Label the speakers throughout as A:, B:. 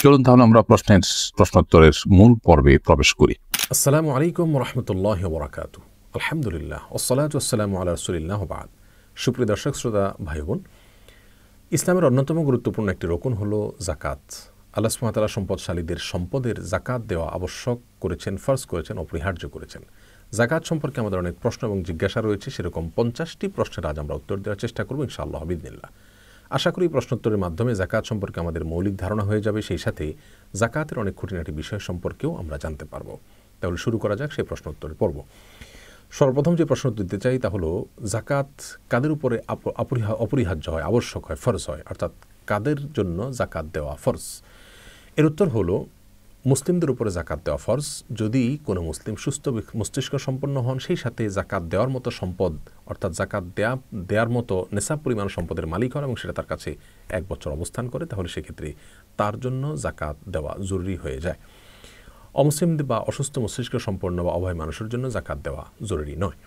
A: চলুন তাহলে আমরা প্রশ্নোত্তরের মূল পর্বে প্রবেশ করি।
B: আসসালামু আলাইকুম রহমতুল্লাহ বরাকাতু। আলহামদুলিল্লাহ ওসসালাতু ওয়াসসালামু আলা রাসূলিল্লাহ বাদ। সুপ্রিয় দর্শক শ্রোতা ভাই বোন, ইসলামের অন্যতম গুরুত্বপূর্ণ একটি রকুন হলো জাকাত। আল্লাহ সুবহানাহু ওয়া তাআলা সম্পদশালীদের সম্পদের জাকাত দেওয়া আবশ্যক করেছেন, ফরজ করেছেন, অপরিহার্য করেছেন। জাকাত সম্পর্কে আমাদের অনেক প্রশ্ন এবং জিজ্ঞাসা রয়েছে, সেরকম 50টি প্রশ্নের আজ আমরা উত্তর দেওয়ার চেষ্টা করব ইনশাআল্লাহ বিইذনিল্লাহ। আশা করি প্রশ্নোত্তরের মাধ্যমে জাকাত সম্পর্কে আমাদের মৌলিক ধারণা হয়ে যাবে, সেই সাথে জাকাতের অনেক খুঁটিনাটি বিষয় সম্পর্কেও আমরা জানতে পারব। তাহলে শুরু করা যাক সেই প্রশ্নোত্তরের পর্ব। সর্বপ্রথম যে প্রশ্ন দিতে চাই তা হলো, জাকাত কাদের উপরে অপরিহার্য হয়, আবশ্যক হয়, ফরজ হয়, অর্থাৎ কাদের জন্য জাকাত দেওয়া ফরজ? এর উত্তর হলো, মুসলিমদের উপরে জাকাত দেওয়া ফরজ যদি কোনো মুসলিম সুস্থ মস্তিষ্ক সম্পন্ন হন, সেই সাথে জাকাত দেওয়ার মতো সম্পদ অর্থাৎ জাকাত দেওয়ার মতো নেশাব পরিমাণ সম্পদের মালিক হন এবং সেটা তার কাছে 1 বছর অবস্থান করে, তাহলে সেক্ষেত্রে তার জন্য জাকাত দেওয়া জরুরি হয়ে যায়। অমুসলিমদের বা অসুস্থ মস্তিষ্ক সম্পন্ন বা অভয় মানুষের জন্য জাকাত দেওয়া জরুরি নয়।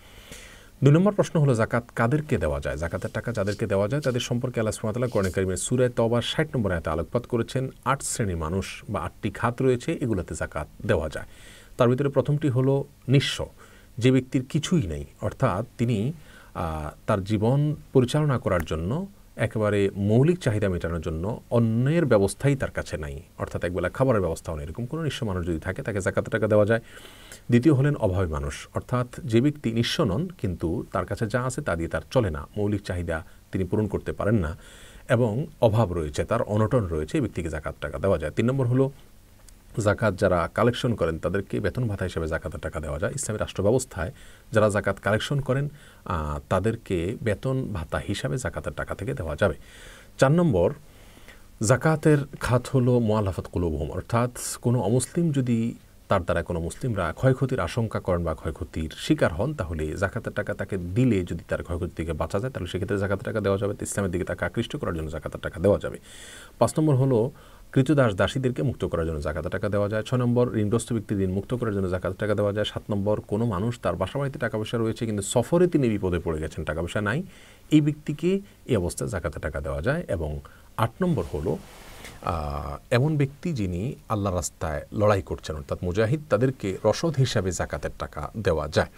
B: 2 নম্বর প্রশ্ন হলো, জাকাত কাদেরকে দেওয়া যায়? জাকাতের টাকা যাদেরকে দেওয়া যায় তাদের সম্পর্কে আল্লাহ সুবহানাহু ওয়া তাআলা কোরআনে কারিমের সূরা তাওবার 60 নম্বর আয়াতে আলোকপাত করেছেন। 8 শ্রেণীর মানুষ বা 8টি খাত রয়েছে, এগুলোতে জাকাত দেওয়া যায়। তার ভিতরে প্রথমটি হলো নিঃস্ব, যে ব্যক্তির কিছুই নেই, অর্থাৎ তিনি তার জীবন পরিচালনা করার জন্য একেবারে মৌলিক চাহিদা মেটানোর জন্য অন্যের ব্যবস্থাই তার কাছে নাই, অর্থাৎ একবেলা খাবারের ব্যবস্থাও নেই, এরকম কোনো নিঃস্ব মানুষ যদি থাকে তাকে জাকাতের টাকা দেওয়া যায়। দ্বিতীয় হলেন অভাবী মানুষ, অর্থাৎ যে ব্যক্তি নিঃস্ব নন কিন্তু তার কাছে যা আছে তা দিয়ে তার চলে না, মৌলিক চাহিদা তিনি পূরণ করতে পারেন না এবং অভাব রয়েছে, তার অনটন রয়েছে, এই ব্যক্তিকে জাকাত টাকা দেওয়া যায়। 3 নম্বর হলো, জাকাত যারা কালেকশন করেন তাদেরকে বেতন ভাতা হিসেবে জাকাতের টাকা দেওয়া যায়। ইসলামী রাষ্ট্র ব্যবস্থায় যারা জাকাত কালেকশন করেন তাদেরকে বেতন ভাতা হিসাবে জাকাতের টাকা থেকে দেওয়া যাবে। 4 নম্বর, জাকাতের খাত হলো মুআল্লাফাত কুলুবুহুম, অর্থাৎ কোনো অমুসলিম যদি তার দ্বারা কোনো মুসলিমরা ক্ষয়ক্ষতির আশঙ্কা করেন বা ক্ষয়ক্ষতির শিকার হন, তাহলে জাকাতের টাকা তাকে দিলে যদি তার ক্ষয়ক্ষতি থেকে বাঁচা যায় তাহলে সেক্ষেত্রে জাকাতের টাকা দেওয়া যাবে। ইসলামের দিকে তাকে আকৃষ্ট করার জন্য জাকাতের টাকা দেওয়া যাবে। 5 নম্বর হলো, কৃতদাস দাসীদেরকে মুক্ত করার জন্য জাকাতের টাকা দেওয়া যায়। 6 নম্বর, ঋণগ্রস্ত ব্যক্তির ঋণ মুক্ত করার জন্য জাকাতের টাকা দেওয়া যায়। 7 নম্বর, কোনো মানুষ তার বাসাবাড়িতে টাকা পয়সা রয়েছে কিন্তু সফরে তিনি বিপদে পড়ে গেছেন, টাকা পয়সা নাই, এই ব্যক্তিকে এই অবস্থায় জাকাতের টাকা দেওয়া যায়। এবং 8 নম্বর হলো, এমন ব্যক্তি যিনি আল্লাহ রাস্তায় লড়াই করছেন, অর্থাৎ মুজাহিদ, তাদেরকে রসদ হিসাবে জাকাতের টাকা দেওয়া যায়।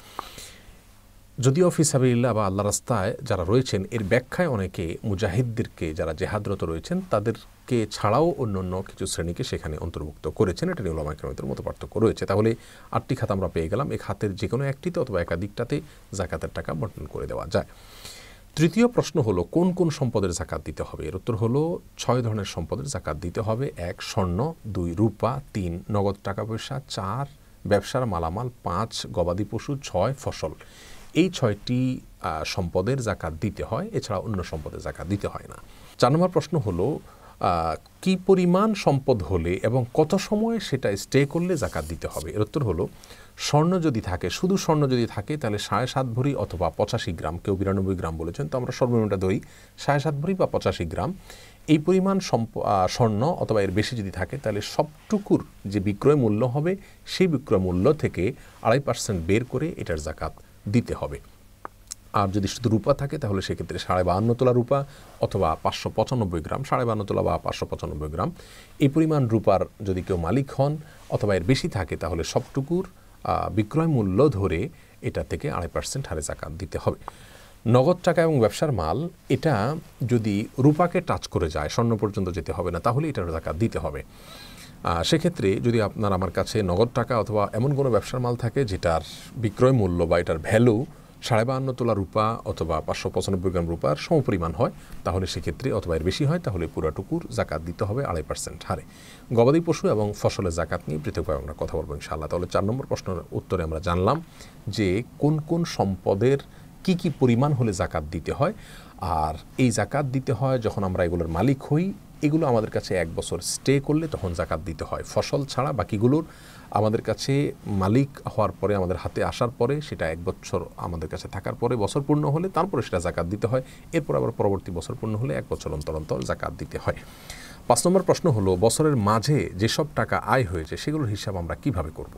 B: যদিও ফি সাবিলিল্লাহ বা আল্লাহ রাস্তায় যারা রয়েছেন এর ব্যাখ্যায় অনেকে মুজাহিদদেরকে যারা জেহাদরত রয়েছেন তাদেরকে ছাড়াও অন্য কিছু শ্রেণীকে সেখানে অন্তর্ভুক্ত করেছেন, এটা নিয়ে উলামায়ে কেরামের মতো পার্থক্য রয়েছে। তাহলে 8টি খাত আমরা পেয়ে গেলাম, এই খাতের যে কোনো একটিতে অথবা একাধিকটাতে জাকাতের টাকা বণ্টন করে দেওয়া যায়। তৃতীয় প্রশ্ন হলো, কোন কোন সম্পদের জাকাত দিতে হবে? এর উত্তর হলো, 6 ধরনের সম্পদের জাকাত দিতে হবে। 1 স্বর্ণ, 2 রূপা, 3 নগদ টাকা পয়সা, 4 ব্যবসার মালামাল, 5 গবাদি পশু, 6 ফসল। এই 6টি সম্পদের জাকাত দিতে হয়, এছাড়া অন্য সম্পদের জাকাত দিতে হয় না। 4 নম্বর প্রশ্ন হলো, কি পরিমাণ সম্পদ হলে এবং কত সময় সেটা স্টে করলে জাকাত দিতে হবে? এর উত্তর হলো, স্বর্ণ যদি থাকে, শুধু স্বর্ণ যদি থাকে তাহলে 7.5 ভরি অথবা 85 গ্রাম, কেউ 92 গ্রাম বলেছেন, তো আমরা সর্বনিম্নটা ধরি 7.5 ভরি বা 85 গ্রাম, এই পরিমাণ স্বর্ণ অথবা এর বেশি যদি থাকে তাহলে সবটুকুর যে বিক্রয় মূল্য হবে সেই বিক্রয় মূল্য থেকে 2.5% বের করে এটার জাকাত দিতে হবে। আর যদি শুধু রূপা থাকে তাহলে সেক্ষেত্রে 52.5 তোলা রূপা অথবা 595 গ্রাম, 52.5 তোলা বা 595 গ্রাম, এই পরিমাণ রূপার যদি কেউ মালিক হন অথবা এর বেশি থাকে তাহলে সবটুকুর বিক্রয় মূল্য ধরে এটা থেকে 2.5% হারে জাকাত দিতে হবে। নগদ টাকা এবং ব্যবসার মাল, এটা যদি রূপাকে টাচ করে যায়, স্বর্ণ পর্যন্ত যেতে হবে না, তাহলে এটার জাকাত দিতে হবে। সেক্ষেত্রে যদি আপনার আমার কাছে নগদ টাকা অথবা এমন কোনো ব্যবসার মাল থাকে যেটার বিক্রয় মূল্য বা এটার ভ্যালু 52.5 তোলা রূপা অথবা 595 গ্রাম রূপার সমপরিমাণ হয়, তাহলে সেক্ষেত্রে অথবা এর বেশি হয় তাহলে পুরাটুকুর জাকাত দিতে হবে 2.5% হারে। গবাদি পশু এবং ফসলের জাকাত নিয়ে পৃথকভাবে আমরা কথা বলবো ইনশাআল্লাহ। তাহলে 4 নম্বর প্রশ্নের উত্তরে আমরা জানলাম যে কোন কোন সম্পদের কি পরিমাণ হলে জাকাত দিতে হয়, আর এই জাকাত দিতে হয় যখন আমরা এগুলোর মালিক হই, এগুলো আমাদের কাছে 1 বছর স্টে করলে তখন জাকাত দিতে হয়। ফসল ছাড়া বাকিগুলোর আমাদের কাছে মালিক হওয়ার পরে, আমাদের হাতে আসার পরে, সেটা 1 বছর আমাদের কাছে থাকার পরে বছর পূর্ণ হলে তারপরে সেটা জাকাত দিতে হয়। এরপর আবার পরবর্তী বছর পূর্ণ হলে 1 বছর অন্তর অন্তর জাকাত দিতে হয়। 5 নম্বর প্রশ্ন হলো, বছরের মাঝে যেসব টাকা আয় হয়েছে সেগুলোর হিসাব আমরা কিভাবে করব?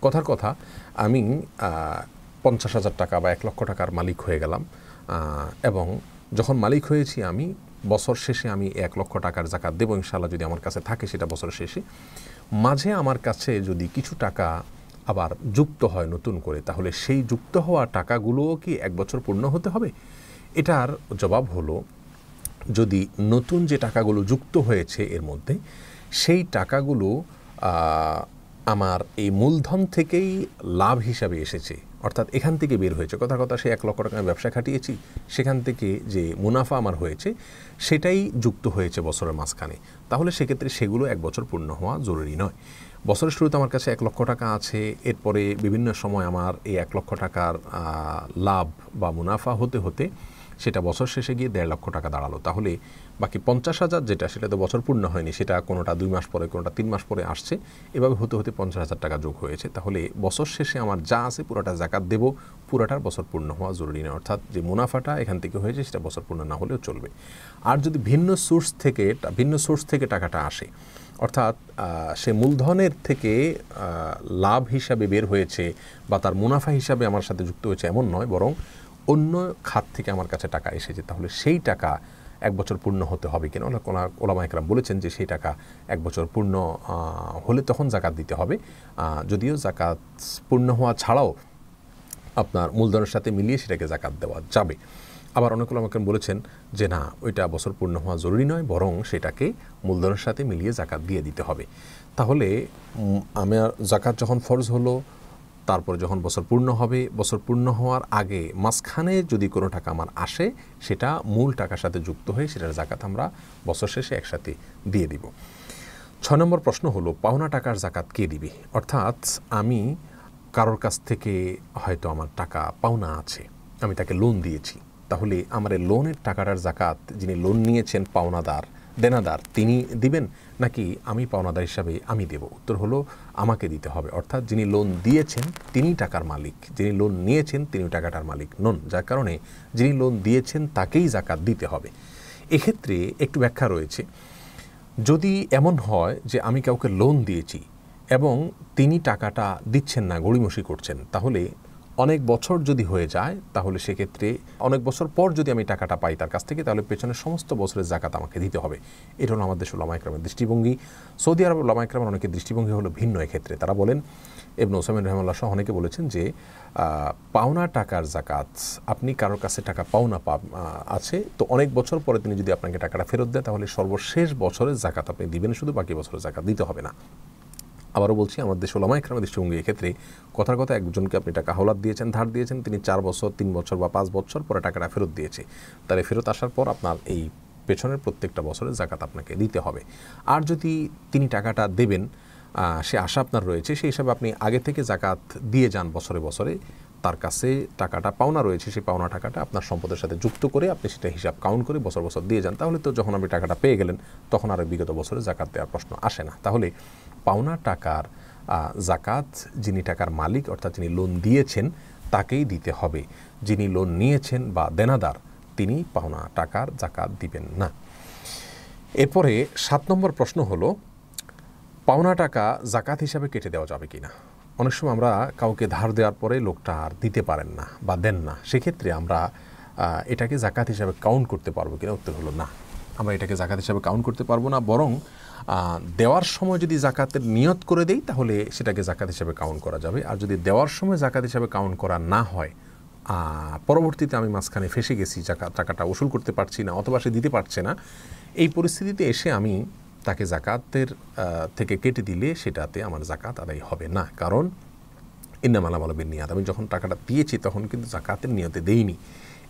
B: কথার কথা, আমি 50,000 টাকা বা 1 লক্ষ টাকার মালিক হয়ে গেলাম এবং যখন মালিক হয়েছি আমি বছর শেষে আমি 1 লক্ষ টাকার জাকাত দেবো ইনশাআল্লাহ, যদি আমার কাছে থাকে সেটা বছর শেষে। মাঝে আমার কাছে যদি কিছু টাকা আবার যুক্ত হয় নতুন করে, তাহলে সেই যুক্ত হওয়া টাকাগুলোও কি 1 বছর পূর্ণ হতে হবে? এটার জবাব হলো, যদি নতুন যে টাকাগুলো যুক্ত হয়েছে এর মধ্যে, সেই টাকাগুলো আমার এই মূলধন থেকেই লাভ হিসাবে এসেছে, অর্থাৎ এখান থেকে বের হয়েছে। কথা সে 1 লক্ষ টাকা আমি ব্যবসা খাটিয়েছি, সেখান থেকে যে মুনাফা আমার হয়েছে সেটাই যুক্ত হয়েছে বছরের মাঝখানে, তাহলে সেক্ষেত্রে সেগুলো 1 বছর পূর্ণ হওয়া জরুরি নয়। বছরের শুরুতে আমার কাছে 1 লক্ষ টাকা আছে, এরপরে বিভিন্ন সময় আমার এই 1 লক্ষ টাকার লাভ বা মুনাফা হতে হতে সেটা বছর শেষে গিয়ে 1.5 লক্ষ টাকা দাঁড়ালো, তাহলে বাকি 50,000 যেটা, সেটা তো বছর পূর্ণ হয়নি, সেটা কোনোটা 2 মাস পরে, কোনোটা 3 মাস পরে আসছে, এভাবে হতে হতে 50,000 টাকা যোগ হয়েছে। তাহলে বছর শেষে আমার যা আছে পুরোটা জাকাত দেব, পুরোটার বছর পূর্ণ হওয়া জরুরি নয়, অর্থাৎ যে মুনাফাটা এখান থেকে হয়েছে সেটা বছর পূর্ণ না হলেও চলবে। আর যদি ভিন্ন সোর্স থেকে টাকাটা আসে, অর্থাৎ সে মূলধনের থেকে লাভ হিসাবে বের হয়েছে বা তার মুনাফা হিসাবে আমার সাথে যুক্ত হয়েছে এমন নয়, বরং অন্য খাত থেকে আমার কাছে টাকা এসেছে, তাহলে সেই টাকা 1 বছর পূর্ণ হতে হবে কিনা, ওলামা একরাম বলেছেন যে সেই টাকা 1 বছর পূর্ণ হলে তখন জাকাত দিতে হবে। যদিও জাকাত পূর্ণ হওয়া ছাড়াও আপনার মূলধনের সাথে মিলিয়ে সেটাকে জাকাত দেওয়া যাবে। আবার অনেক ওলামা একরাম বলেছেন যে না, ওইটা বছর পূর্ণ হওয়া জরুরি নয়, বরং সেটাকে মূলধনের সাথে মিলিয়ে জাকাত দিয়ে দিতে হবে। তাহলে আমার জাকাত যখন ফরজ হলো, তারপরে যখন বছর পূর্ণ হবে, বছর পূর্ণ হওয়ার আগে মাঝখানে যদি কোনো টাকা আমার আসে, সেটা মূল টাকার সাথে যুক্ত হয়ে সেটার জাকাত আমরা বছর শেষে একসাথে দিয়ে দিব। 6 নম্বর প্রশ্ন হলো, পাওনা টাকার জাকাত কে দিবে? অর্থাৎ আমি কারোর কাছ থেকে হয়তো আমার টাকা পাওনা আছে, আমি তাকে লোন দিয়েছি, তাহলে আমার এই লোনের টাকাটার জাকাত যিনি লোন নিয়েছেন দেনাদার তিনি দিবেন, নাকি আমি পাওনাদার হিসাবে আমি দেব? উত্তর হলো, আমাকে দিতে হবে। অর্থাৎ যিনি লোন দিয়েছেন তিনি টাকার মালিক, যিনি লোন নিয়েছেন তিনি টাকাটার মালিক নন, যার কারণে যিনি লোন দিয়েছেন তাকেই জাকাত দিতে হবে। এক্ষেত্রে একটু ব্যাখ্যা রয়েছে। যদি এমন হয় যে আমি কাউকে লোন দিয়েছি এবং তিনি টাকাটা দিচ্ছেন না, গড়িমসি করছেন, তাহলে অনেক বছর যদি হয়ে যায়, তাহলে সেক্ষেত্রে অনেক বছর পর যদি আমি টাকাটা পাই তার কাছ থেকে, তাহলে পেছনের সমস্ত বছরের জাকাত আমাকে দিতে হবে। এটা হলো আমাদের ওলামা ইকরামের দৃষ্টিভঙ্গি। সৌদি আরব ওলামা ইকরামের অনেকের দৃষ্টিভঙ্গি হলো ভিন্ন। এক্ষেত্রে তারা বলেন, ইবনে উসাইমিন রাহিমাহুল্লাহ সহ অনেকে বলেছেন যে পাওনা টাকার জাকাত, আপনি কারোর কাছে টাকা পাওনা আছে, তো অনেক বছর পরে তিনি যদি আপনাকে টাকাটা ফেরত দেয়, তাহলে সর্বশেষ বছরের জাকাত আপনি দিবেন, শুধু বাকি বছরের জাকাত দিতে হবে না। আবারও বলছি, আমাদের ওলামা ইকরামের দৃষ্টিভঙ্গি এক্ষেত্রে কথার কথা, একজনকে আপনি টাকা হাওলাত দিয়েছেন, ধার দিয়েছেন, তিনি 4 বছর 3 বছর বা 5 বছর পরে টাকাটা ফেরত দিয়েছে, তাহলে ফেরত আসার পর আপনার এই পেছনের প্রত্যেকটা বছরের জাকাত আপনাকে দিতে হবে। আর যদি তিনি টাকাটা দেবেন সে আশা আপনার রয়েছে, সেই হিসাবে আপনি আগে থেকে জাকাত দিয়ে যান বছরে বছরে, তার কাছে টাকাটা পাওনা রয়েছে, সেই পাওনা টাকাটা আপনার সম্পদের সাথে যুক্ত করে আপনি সেটা হিসাব কাউন্ট করে বছর বছর দিয়ে যান, তাহলে তো যখন আপনি টাকাটা পেয়ে গেলেন তখন আর বিগত বছরে জাকাত দেওয়ার প্রশ্ন আসে না। তাহলে পাওনা টাকার জাকাত যিনি টাকার মালিক, অর্থাৎ যিনি লোন দিয়েছেন তাকেই দিতে হবে। যিনি লোন নিয়েছেন বা দেনাদার, তিনি পাওনা টাকার জাকাত দিবেন না। এরপরে 7 নম্বর প্রশ্ন হলো, পাওনা টাকা জাকাত হিসাবে কেটে দেওয়া যাবে কিনা? অনেক সময় আমরা কাউকে ধার দেওয়ার পরে লোকটা আর দিতে পারেন না বা দেন না, সেক্ষেত্রে আমরা এটাকে জাকাত হিসাবে কাউন্ট করতে পারবো কিনা? উত্তর হলো না, আমরা এটাকে জাকাত হিসাবে কাউন্ট করতে পারবো না, বরং দেওয়ার সময় যদি জাকাতের নিয়ত করে দেই তাহলে সেটাকে জাকাত হিসাবে কাউন্ট করা যাবে। আর যদি দেওয়ার সময় জাকাত হিসাবে কাউন্ট করা না হয়, পরবর্তীতে আমি মাঝখানে ফেসে গেছি, টাকাটা উসুল করতে পারছি না অথবা সে দিতে পারছে না, এই পরিস্থিতিতে এসে আমি তাকে জাকাতের থেকে কেটে দিলে সেটাতে আমার জাকাত আদায় হবে না, কারণ ইন্নামাল আমালু বিন্নিয়াত, আমি যখন টাকাটা দিয়েছি তখন কিন্তু জাকাতের নিয়তে দেইনি,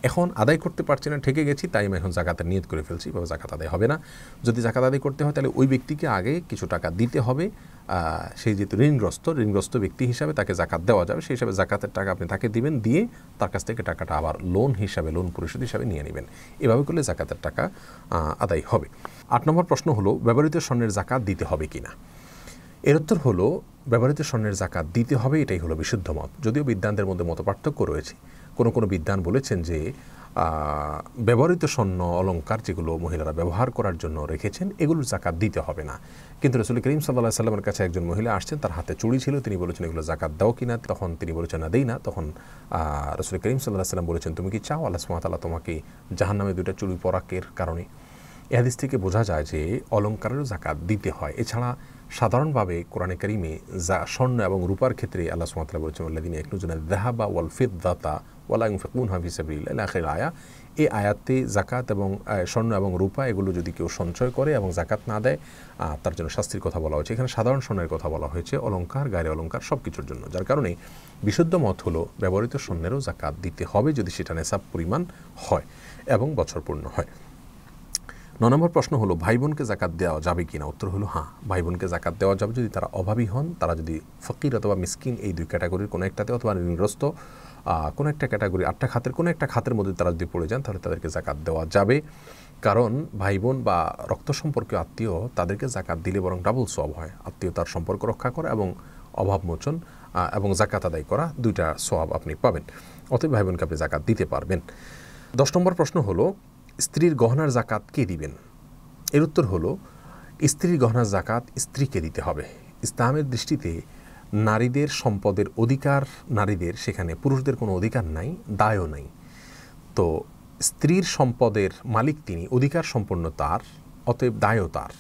B: এখন আদায় করতে পারছি না, ঠেকে গেছি, তাই আমি এখন জাকাতের নিয়ত করে ফেলছি, বা জাকাত আদায় হবে না। যদি জাকাত আদায় করতে হয় তাহলে ওই ব্যক্তিকে আগে কিছু টাকা দিতে হবে, সেই যেহেতু ঋণগ্রস্ত ব্যক্তি হিসাবে তাকে জাকাত দেওয়া যাবে, সেই হিসাবে জাকাতের টাকা আপনি তাকে দিবেন, দিয়ে তার কাছ থেকে টাকাটা আবার লোন পরিশোধ হিসাবে নিয়ে নেবেন। এভাবে করলে জাকাতের টাকা আদায় হবে। 8 নম্বর প্রশ্ন হলো, ব্যবহৃত স্বর্ণের জাকাত দিতে হবে কিনা? এর উত্তর হলো, ব্যবহৃত স্বর্ণের জাকাত দিতে হবে, এটাই হলো বিশুদ্ধ মত। যদিও বিদ্বানদের মধ্যে মতপার্থক্য রয়েছে, কোনো বিদ্বান বলেছেন যে ব্যবহৃত স্বর্ণ অলংকার যেগুলো মহিলারা ব্যবহার করার জন্য রেখেছেন এগুলোর জাকাত দিতে হবে না। কিন্তু রাসূল করিম সাল্লাল্লাহু আলাইহি সাল্লামের কাছে একজন মহিলা আসছেন, তার হাতে চুড়ি ছিল, তিনি বলেছেন এগুলো জাকাত দাও কিনা, তখন তিনি বলেছেন না দেই না। তখন রাসূল করিম সাল্লাল্লাহু আলাইহি সাল্লাম বলেছেন, তুমি কি চাও আল্লাহ সুবহানাহু ওয়া তাআলা তোমাকে জাহান্নামে 2টা চুড়ি পরাকের কারণে এ হাদিস থেকে বোঝা যায় যে অলংকারেরও জাকাত দিতে হয়। এছাড়া সাধারণভাবে কোরআনে কারিমে স্বর্ণ এবং রূপার ক্ষেত্রে আল্লাহ সুবহানাহু ওয়া তাআলা বলেছেন আল্লাযীনা ইয়াকনুজুনা আয-যাহাবা ওয়াল ফিদ্দাতা ওয়া লা ইউনফিকুনহা ফি সাবিলিল্লাহ ইলা আখির আয়া। এই আয়াতে জাকাত এবং স্বর্ণ এবং রূপা এগুলো যদি কেউ সঞ্চয় করে এবং জাকাত না দেয় তার জন্য শাস্তির কথা বলা হয়েছে। এখানে সাধারণ স্বর্ণের কথা বলা হয়েছে, অলংকার, গায়ের অলংকার সব কিছুর জন্য। যার কারণে বিশুদ্ধ মত হলো ব্যবহৃত স্বর্ণেরও জাকাত দিতে হবে যদি সেটা নেশাব পরিমাণ হয় এবং বছর পূর্ণ হয়। 9 নম্বর প্রশ্ন হলো ভাই বোনকে জাকাত দেওয়া যাবে কিনা? উত্তর হলো হ্যাঁ, ভাই বোনকে জাকাত দেওয়া যাবে যদি তারা অভাবী হন, তারা যদি ফকির অথবা মিসকিন এই দুই ক্যাটাগরির কোনো একটাতে অথবা ঋণগ্রস্ত কোনো একটা ক্যাটাগরি 8টা খাতের কোনো একটা খাতের মধ্যে তারা যদি পড়ে যান তাহলে তাদেরকে জাকাত দেওয়া যাবে। কারণ ভাই বোন বা রক্ত সম্পর্কীয় আত্মীয় তাদেরকে জাকাত দিলে বরং ডাবল সওয়াব হয়। আত্মীয়তার সম্পর্ক রক্ষা করা এবং অভাব মোচন এবং জাকাত আদায় করা, দুইটা সওয়াব আপনি পাবেন। অতএব ভাই বোনকে আপনি জাকাত দিতে পারবেন। 10 নম্বর প্রশ্ন হলো স্ত্রীর গহনার জাকাত কে দিবেন? এর উত্তর হলো স্ত্রীর গহনার জাকাত স্ত্রীকে দিতে হবে। ইসলামের দৃষ্টিতে নারীদের সম্পদের অধিকার নারীদের, সেখানে পুরুষদের কোনো অধিকার নাই, দায়ও নাই। তো স্ত্রীর সম্পদের মালিক তিনি, অধিকার সম্পন্ন তার, অতএব দায়ও তার।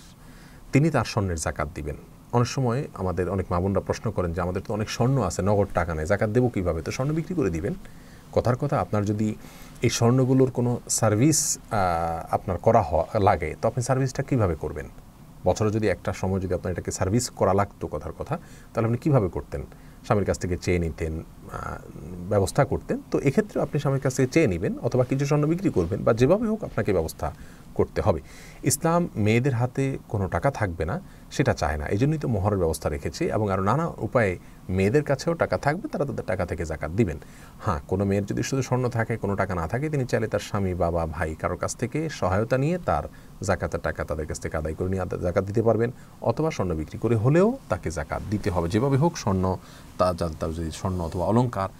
B: তিনি তার স্বর্ণের জাকাত দিবেন। অনেক সময় আমাদের অনেক মা বোনরা প্রশ্ন করেন যে আমাদের তো অনেক স্বর্ণ আছে, নগদ টাকা নেই, জাকাত দেবো কীভাবে? তো স্বর্ণ বিক্রি করে দিবেন। কথার কথা, আপনার যদি এই স্বর্ণগুলোর কোনো সার্ভিস আপনার করা লাগে তো আপনি সার্ভিসটা কীভাবে করবেন? বছরে যদি একটা সময় যদি আপনার এটাকে সার্ভিস করা লাগতো কথার কথা, তাহলে আপনি কীভাবে করতেন? স্বামীর কাছ থেকে চেয়ে নিতেন, ব্যবস্থা করতেন। তো এক্ষেত্রে আপনি স্বামীর কাছ থেকে চেয়ে নেবেন অথবা কিছু স্বর্ণ বিক্রি করবেন বা যেভাবে হোক আপনাকে ব্যবস্থা করতে হবে। ইসলাম মেয়েদের হাতে কোনো টাকা থাকবে না সেটা চায় না, এই জন্যই তো মোহরের ব্যবস্থা রেখেছে এবং আরও নানা উপায়ে মেয়েদের কাছেও টাকা থাকবে, তারা তাদের টাকা থেকে জাকাত দিবেন। হ্যাঁ, কোনো মেয়ের যদি শুধু স্বর্ণ থাকে, কোনো টাকা না থাকে, তিনি চাইলে তার স্বামী, বাবা, ভাই কারোর কাছ থেকে সহায়তা নিয়ে তার জাকাতের টাকা তাদের কাছ থেকে আদায় করে নিয়ে জাকাত দিতে পারবেন, অথবা স্বর্ণ বিক্রি করে হলেও তাকে জাকাত দিতে হবে। যেভাবে হোক স্বর্ণ তার যদি স্বর্ণ অথবা অলংকার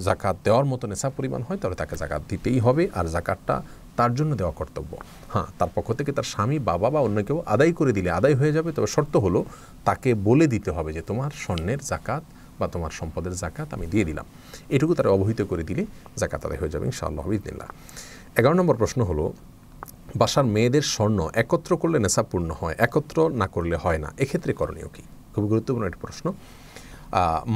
B: জাকাত দেওয়ার মতো নেশা পরিমাণ হয় তাহলে তাকে জাকাত দিতেই হবে, আর জাকাতটা তার জন্য দেওয়া কর্তব্য। হ্যাঁ, তার পক্ষ থেকে তার স্বামী, বাবা বা অন্য কেউ আদায় করে দিলে আদায় হয়ে যাবে, তবে শর্ত হলো তাকে বলে দিতে হবে যে তোমার স্বর্ণের জাকাত বা তোমার সম্পদের জাকাত আমি দিয়ে দিলাম। এটুকু তারা অবহিত করে দিলে জাকাত আদায় হয়ে যাবে ইনশাআল্লাহ বিইজনিল্লাহ। 11 নম্বর প্রশ্ন হলো বাসার মেয়েদের স্বর্ণ একত্র করলে নেশাব পূর্ণ হয়, একত্র না করলে হয় না, এক্ষেত্রে করণীয় কি? খুব গুরুত্বপূর্ণ একটি প্রশ্ন।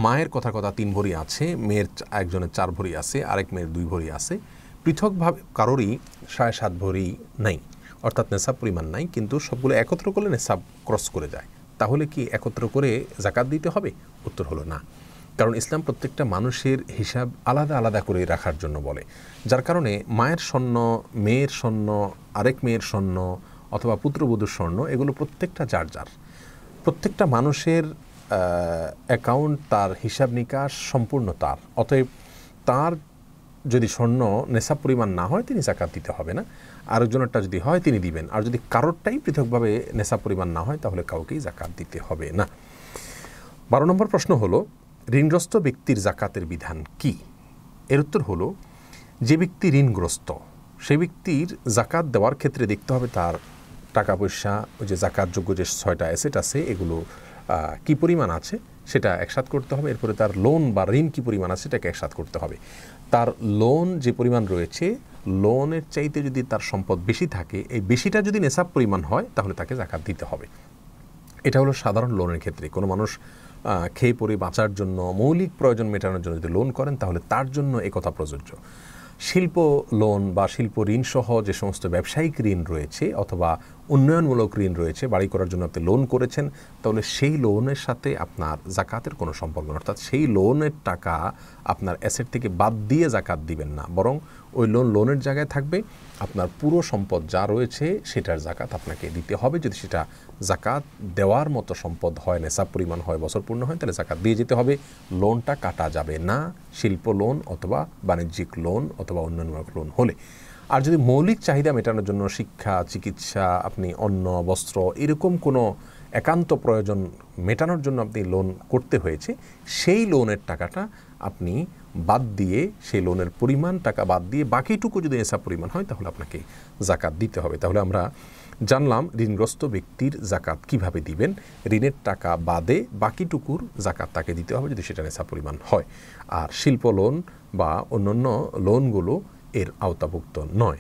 B: মায়ের কথা 3 ভরি আছে, মেয়ের একজনের 4 ভরি আছে, আরেক মেয়ের 2 ভরি আছে। পৃথকভাবে কারোরই 7.5 ভরি নাই, অর্থাৎ নেশাব পরিমাণ নাই, কিন্তু সবগুলো একত্র করলে নেশাব ক্রস করে যায়। তাহলে কি একত্র করে জাকাত দিতে হবে? উত্তর হলো না। কারণ ইসলাম প্রত্যেকটা মানুষের হিসাব আলাদা আলাদা করে রাখার জন্য বলে। যার কারণে মায়ের স্বর্ণ, মেয়ের স্বর্ণ, আরেক মেয়ের স্বর্ণ অথবা পুত্রবধূর স্বর্ণ, এগুলো প্রত্যেকটা যার যার। প্রত্যেকটা মানুষের অ্যাকাউন্ট, তার হিসাব নিকাশ সম্পূর্ণ তার। অতএব তার যদি স্বর্ণ নেশাব পরিমাণ না হয় তিনি জাকাত দিতে হবে না, আরেকজনেরটা যদি হয় তিনি দিবেন। আর যদি কারোরটাই পৃথকভাবে নেশাব পরিমাণ না হয় তাহলে কাউকেই জাকাত দিতে হবে না। 12 নম্বর প্রশ্ন হলো ঋণগ্রস্ত ব্যক্তির জাকাতের বিধান কি? এর উত্তর হলো যে ব্যক্তি ঋণগ্রস্ত সেই ব্যক্তির জাকাত দেওয়ার ক্ষেত্রে দেখতে হবে তার টাকা পয়সা, ওই যে জাকাতযোগ্য যে 6টা অ্যাসেট আছে এগুলো কি পরিমাণ আছে সেটা একসাথ করতে হবে। এরপরে তার লোন বা ঋণ কি পরিমাণ আছে সেটাকে একসাথ করতে হবে। তার লোন যে পরিমাণ রয়েছে, লোনের চাইতে যদি তার সম্পদ বেশি থাকে, এই বেশিটা যদি নেশাব পরিমাণ হয় তাহলে তাকে জাকাত দিতে হবে। এটা হলো সাধারণ লোনের ক্ষেত্রে। কোনো মানুষ খেয়ে পরে বাঁচার জন্য, মৌলিক প্রয়োজন মেটানোর জন্য যদি লোন করেন তাহলে তার জন্য একথা প্রযোজ্য। শিল্প লোন বা শিল্প ঋণ সহ যে সমস্ত ব্যবসায়িক ঋণ রয়েছে অথবা উন্নয়নমূলক ঋণ রয়েছে, বাড়ি করার জন্য আপনি লোন করেছেন, তাহলে সেই লোনের সাথে আপনার জাকাতের কোনো সম্পর্ক নেই। অর্থাৎ সেই লোনের টাকা আপনার অ্যাসেট থেকে বাদ দিয়ে জাকাত দিবেন না, বরং ওই লোনের জায়গায় থাকবে। আপনার পুরো সম্পদ যা রয়েছে সেটার জাকাত আপনাকে দিতে হবে। যদি সেটা জাকাত দেওয়ার মতো সম্পদ হয়, নেশাব পরিমাণ হয়, বছর পূর্ণ হয়, তাহলে জাকাত দিয়ে যেতে হবে। লোনটা কাটা যাবে না শিল্প লোন অথবা বাণিজ্যিক লোন অথবা উন্নয়নমূলক লোন হলে। আর যদি মৌলিক চাহিদা মেটানোর জন্য শিক্ষা, চিকিৎসা, আপনি অন্ন, বস্ত্র, এরকম কোনো একান্ত প্রয়োজন মেটানোর জন্য আপনি লোন করতে হয়েছে, সেই লোনের টাকাটা আপনি বাদ দিয়ে, সেই লোনের পরিমাণ টাকা বাদ দিয়ে বাকিটুকু যদি নেশাব পরিমাণ হয় তাহলে আপনাকে জাকাত দিতে হবে। তাহলে আমরা জানলাম ঋণগ্রস্ত ব্যক্তির জাকাত কিভাবে দিবেন। ঋণের টাকা বাদে বাকিটুকুর জাকাত তাকে দিতে হবে যদি সেটা নেশাব পরিমাণ হয়। আর শিল্প লোন বা অন্যান্য লোনগুলো এর আওতাভুক্ত নয়।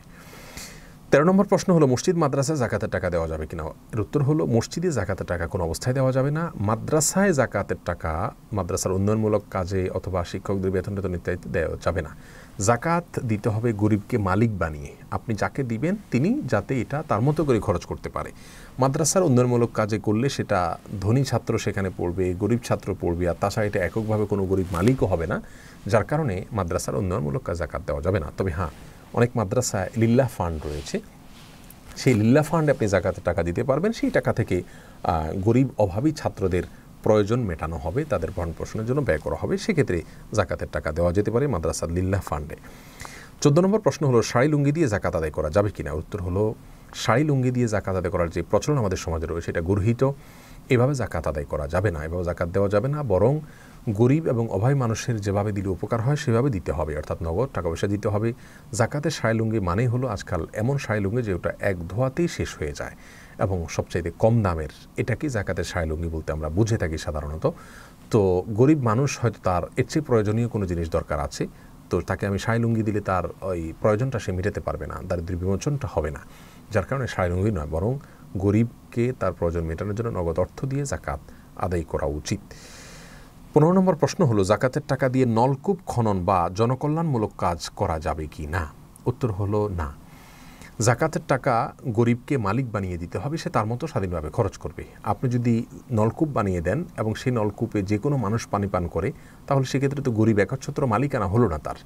B: 13 নম্বর প্রশ্ন হলো মসজিদ মাদ্রাসায় জাকাতের টাকা দেওয়া যাবে কিনা। এর উত্তর হলো মসজিদে জাকাতের টাকা কোনো অবস্থায় দেওয়া যাবে না। মাদ্রাসায় জাকাতের টাকা মাদ্রাসার উন্নয়নমূলক কাজে অথবা শিক্ষকদের বেতন ইত্যাদি দেওয়া যাবে না। জাকাত দিতে হবে গরিবকে মালিক বানিয়ে, আপনি যাকে দিবেন তিনি যাতে এটা তার মতো করে খরচ করতে পারে। মাদ্রাসার উন্নয়নমূলক কাজে করলে সেটা ধনী ছাত্র সেখানে পড়বে, গরিব ছাত্র পড়বে, আর তাছাড়া এটা এককভাবে কোনো গরিব মালিকও হবে না, যার কারণে মাদ্রাসার উন্নয়নমূলক কাজ জাকাত দেওয়া যাবে না। তবে হ্যাঁ, অনেক মাদ্রাসায় লিল্লাহ ফান্ড রয়েছে, সেই লিল্লাহ ফান্ডে আপনি জাকাতের টাকা দিতে পারবেন। সেই টাকা থেকে গরিব অভাবী ছাত্রদের প্রয়োজন মেটানো হবে, তাদের ভরণ পোষণের জন্য ব্যয় করা হবে, সেক্ষেত্রে জাকাতের টাকা দেওয়া যেতে পারে মাদ্রাসার লিল্লাহ ফান্ডে। 14 নম্বর প্রশ্ন হলো শাড়ি লুঙ্গি দিয়ে জাকাত আদায় করা যাবে কিনা। উত্তর হলো শাড়ি লুঙ্গি দিয়ে জাকাত আদায় করার যে প্রচলন আমাদের সমাজে রয়েছে সেটা গর্হিত। এভাবে জাকাত আদায় করা যাবে না, এভাবে জাকাত দেওয়া যাবে না, বরং গরিব এবং অভাবী মানুষের যেভাবে দিলে উপকার হয় সেভাবে দিতে হবে, অর্থাৎ নগদ টাকা পয়সা দিতে হবে। জাকাতের শাড়ি লুঙ্গি মানেই হলো আজকাল এমন শাড়ি লুঙ্গি যে ওটা এক ধোয়াতেই শেষ হয়ে যায় এবং সবচাইতে কম দামের, এটাকে জাকাতের শাড়ি লুঙ্গি বলতে আমরা বুঝে থাকি সাধারণত। তো গরিব মানুষ হয়তো তার এর চেয়ে প্রয়োজনীয় কোনো জিনিস দরকার আছে, তো তাকে আমি শাড়ি লুঙ্গি দিলে তার ওই প্রয়োজনটা সে মেটাতে পারবে না, দারিদ্র্য বিমোচনটা হবে না, যার কারণে শাড়ি লুঙ্গি নয়, বরং গরিবকে তার প্রয়োজন মেটানোর জন্য নগদ অর্থ দিয়ে জাকাত আদায় করা উচিত। 15 নম্বর প্রশ্ন হলো জাকাতের টাকা দিয়ে নলকূপ খনন বা জনকল্যাণমূলক কাজ করা যাবে কি না। উত্তর হলো না। জাকাতের টাকা গরিবকে মালিক বানিয়ে দিতে হবে, সে তার মতো স্বাধীনভাবে খরচ করবে। আপনি যদি নলকূপ বানিয়ে দেন এবং সেই নলকূপে যে কোনো মানুষ পানি পান করে, তাহলে সেক্ষেত্রে তো গরিব একচ্ছত্র মালিকানা হলো না তার।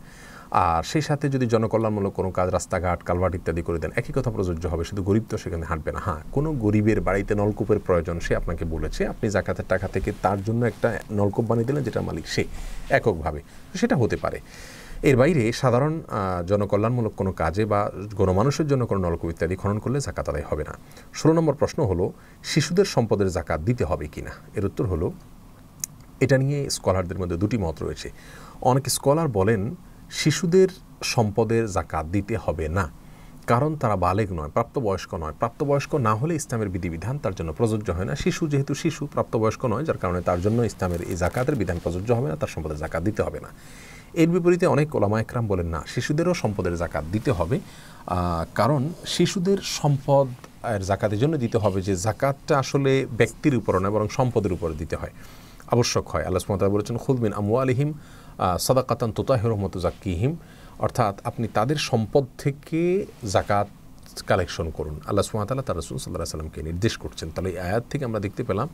B: আর সেই সাথে যদি জনকল্যাণমূলক কোনো কাজ, রাস্তাঘাট, কালভার্ট ইত্যাদি করে দেন, একই কথা প্রযোজ্য হবে, শুধু গরিব তো সেখানে হাঁটবে না। হ্যাঁ, কোনো গরিবের বাড়িতে নলকূপের প্রয়োজন, সে আপনাকে বলেছে, আপনি জাকাতের টাকা থেকে তার জন্য একটা নলকূপ বানিয়ে দিলেন যেটা মালিক সে এককভাবে, সেটা হতে পারে। এর বাইরে সাধারণ জনকল্যাণমূলক কোনো কাজে বা গণমানুষের জন্য কোনো নলকূপ ইত্যাদি খনন করলে জাকাত আদায় হবে না। 16 নম্বর প্রশ্ন হলো শিশুদের সম্পদের জাকাত দিতে হবে কি না। এর উত্তর হলো এটা নিয়ে স্কলারদের মধ্যে দুটি মত রয়েছে। অনেক স্কলার বলেন শিশুদের সম্পদের জাকাত দিতে হবে না, কারণ তারা বালেগ নয়, প্রাপ্তবয়স্ক নয়। প্রাপ্তবয়স্ক না হলে ইসলামের বিধিবিধান তার জন্য প্রযোজ্য হয় না। শিশু যেহেতু শিশু, প্রাপ্তবয়স্ক নয়, যার কারণে তার জন্য ইসলামের এই জাকাতের বিধান প্রযোজ্য হবে না, তার সম্পদের জাকাত দিতে হবে না। এর বিপরীতে অনেক ওলামা একরাম বলেন না, শিশুদেরও সম্পদের জাকাত দিতে হবে, কারণ শিশুদের সম্পদ জাকাতের জন্য দিতে হবে যে জাকাতটা আসলে ব্যক্তির উপর নয় বরং সম্পদের উপর দিতে হয়, আবশ্যক হয়। আল্লাহ সুবহানাহু ওয়া তাআলা বলেছেন খুয মিন আমওয়ালিহিম সাদাকাতান তুতাহিরুহুম ওয়া তুযাক্কিহিম, অর্থাৎ আপনি তাদের সম্পদ থেকে জাকাত কালেকশন করুন। আল্লাহ সুবহানাহু ওয়া তাআলা তার রাসূল সাল্লাল্লাহু আলাইহি ওয়াসাল্লামকে নির্দেশ করছেন। তাহলে এই আয়াত থেকে আমরা দেখতে পেলাম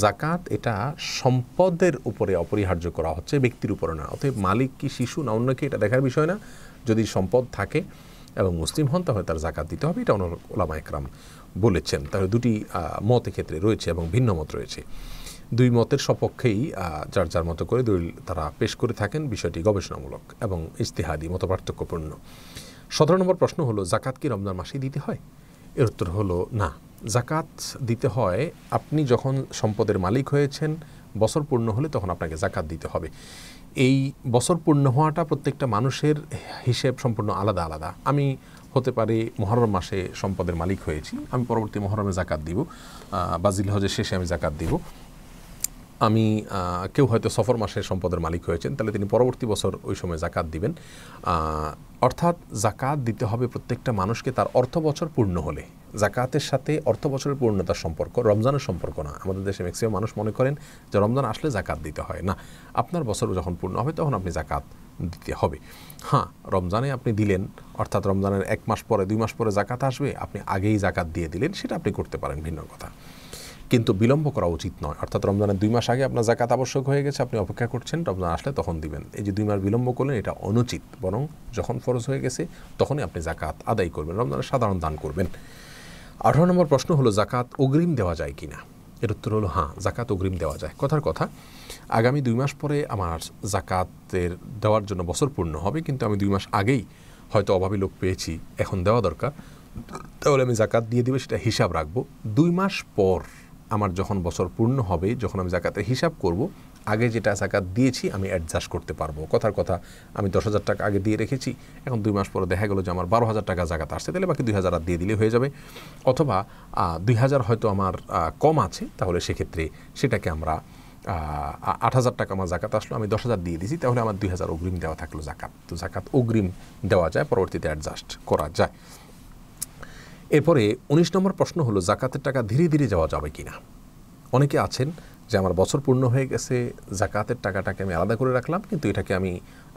B: জাকাত এটা সম্পদের উপরে অপরিহার্য করা হচ্ছে, ব্যক্তির উপরে না। অতএব মালিক কি শিশু না অন্য কি এটা দেখার বিষয় না, যদি সম্পদ থাকে এবং মুসলিম হন তাহলে তার জাকাত দিতে হবে, এটা ওলামা একরাম বলেছেন। তাহলে দুটি মত ক্ষেত্রে রয়েছে এবং ভিন্ন মত রয়েছে। দুই মতের সপক্ষেই যার যার মতো করে দলিল তারা পেশ করে থাকেন, বিষয়টি গবেষণামূলক এবং ইজতিহাদি মতপার্থক্যপূর্ণ। 17 নম্বর প্রশ্ন হলো জাকাত কি রমজান মাসেই দিতে হয়। এর উত্তর হলো না, জাকাত দিতে হয় আপনি যখন সম্পদের মালিক হয়েছেন, বছর পূর্ণ হলে তখন আপনাকে জাকাত দিতে হবে। এই বছর পূর্ণ হওয়াটা প্রত্যেকটা মানুষের হিসেব সম্পূর্ণ আলাদা আলাদা। আমি হতে পারে মুহররম মাসে সম্পদের মালিক হয়েছি, আমি পরবর্তী মুহররমে জাকাত দিব, বা জিলহজের শেষে আমি জাকাত দিব। আমি কেউ হয়তো সফর মাসে সম্পদের মালিক হয়েছেন, তাহলে তিনি পরবর্তী বছর ওই সময় জাকাত দিবেন। অর্থাৎ জাকাত দিতে হবে প্রত্যেকটা মানুষকে তার অর্থ বছর পূর্ণ হলে। জাকাতের সাথে অর্থ বছরের পূর্ণতার সম্পর্ক, রমজানের সম্পর্ক না। আমাদের দেশে ম্যাক্সিমাম মানুষ মনে করেন যে রমজান আসলে জাকাত দিতে হয় না, আপনার বছর যখন পূর্ণ হবে তখন আপনি জাকাত দিতে হবে। হ্যাঁ, রমজানে আপনি দিলেন, অর্থাৎ রমজানের 1 মাস পরে 2 মাস পরে জাকাত আসবে, আপনি আগেই জাকাত দিয়ে দিলেন, সেটা আপনি করতে পারেন, ভিন্ন কথা। কিন্তু বিলম্ব করা উচিত নয়। অর্থাৎ রমজানের 2 মাস আগে আপনার জাকাত আবশ্যক হয়ে গেছে, আপনি অপেক্ষা করছেন রমজান আসলে তখন দিবেন, এই যে 2 মাস বিলম্ব করলেন এটা অনুচিত। বরং যখন ফরজ হয়ে গেছে তখনই আপনি জাকাত আদায় করবেন, রমজানের সাধারণ দান করবেন। 18 নম্বর প্রশ্ন হলো জাকাত অগ্রিম দেওয়া যায় কিনা। এর উত্তর হলো হ্যাঁ, জাকাত অগ্রিম দেওয়া যায়। কথার কথা, আগামী 2 মাস পরে আমার জাকাতের দেওয়ার জন্য বছর পূর্ণ হবে, কিন্তু আমি 2 মাস আগেই হয়তো অভাবী লোক পেয়েছি, এখন দেওয়া দরকার, তাহলে আমি জাকাত দিয়ে দিব, সেটা হিসাব রাখবো। 2 মাস পর আমার যখন বছর পূর্ণ হবে, যখন আমি জাকাতের হিসাব করব, আগে যেটা জাকাত দিয়েছি আমি অ্যাডজাস্ট করতে পারবো। কথার কথা, আমি 10,000 টাকা আগে দিয়ে রেখেছি, এখন 2 মাস পরে দেখা গেলো যে আমার 12,000 টাকা জাকাত আসছে, তাহলে বাকি 2,000 আর দিয়ে দিলে হয়ে যাবে। অথবা 2,000 হয়তো আমার কম আছে, তাহলে সেক্ষেত্রে সেটাকে আমরা 8,000 টাকা আমার জাকাত আসলো, আমি 10,000 দিয়ে দিয়েছি, তাহলে আমার 2,000 অগ্রিম দেওয়া থাকলো জাকাত। তো জাকাত অগ্রিম দেওয়া যায়, পরবর্তীতে অ্যাডজাস্ট করা যায়। এরপরে 19 নম্বর প্রশ্ন হলো জাকাতের টাকা ধীরে ধীরে যাওয়া যাবে কিনা। অনেকে আছেন যে আমার বছর পূর্ণ হয়ে গেছে, জাকাতের টাকাটাকে আমি আলাদা করে রাখলাম, কিন্তু এটাকে আমি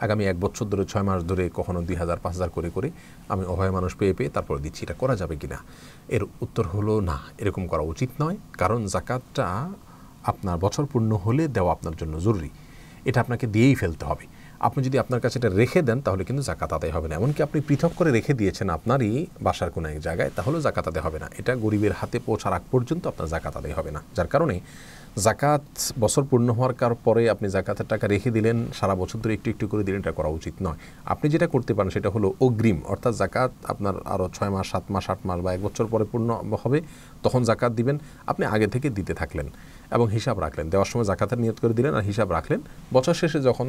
B: আগামী 1 বছর ধরে 6 মাস ধরে কখনো 2000 5000 করে করে আমি অভয় মানুষ পেয়ে পেয়ে তারপর দিচ্ছি, এটা করা যাবে কিনা। এর উত্তর হলো না, এরকম করা উচিত নয়। কারণ জাকাতটা আপনার বছর পূর্ণ হলে দেওয়া আপনার জন্য জরুরি, এটা আপনাকে দিয়েই ফেলতে হবে। আপনি যদি আপনার কাছে এটা রেখে দেন তাহলে কিন্তু জাকাত আদায় হবে না। এমনকি আপনি পৃথক করে রেখে দিয়েছেন আপনারই বাসার কোনো এক জায়গায়, তাহলেও জাকাত আদায় হবে না। এটা গরিবের হাতে পৌঁছার আগ পর্যন্ত আপনার জাকাত আদায় হবে না। যার কারণে জাকাত বছর পূর্ণ হওয়ার পরে আপনি জাকাতের টাকা রেখে দিলেন, সারা বছর ধরে একটু একটু করে দিলেন, এটা করা উচিত নয়। আপনি যেটা করতে পারেন সেটা হলো অগ্রিম, অর্থাৎ জাকাত আপনার আরও 6 মাস 7 মাস 8 মাস বা 1 বছর পরে পূর্ণ হবে, তখন জাকাত দিবেন। আপনি আগে থেকে দিতে থাকলেন এবং হিসাব রাখলেন, দেওয়ার সময় জাকাতের নিয়ত করে দিলেন আর হিসাব রাখলেন। বছর শেষে যখন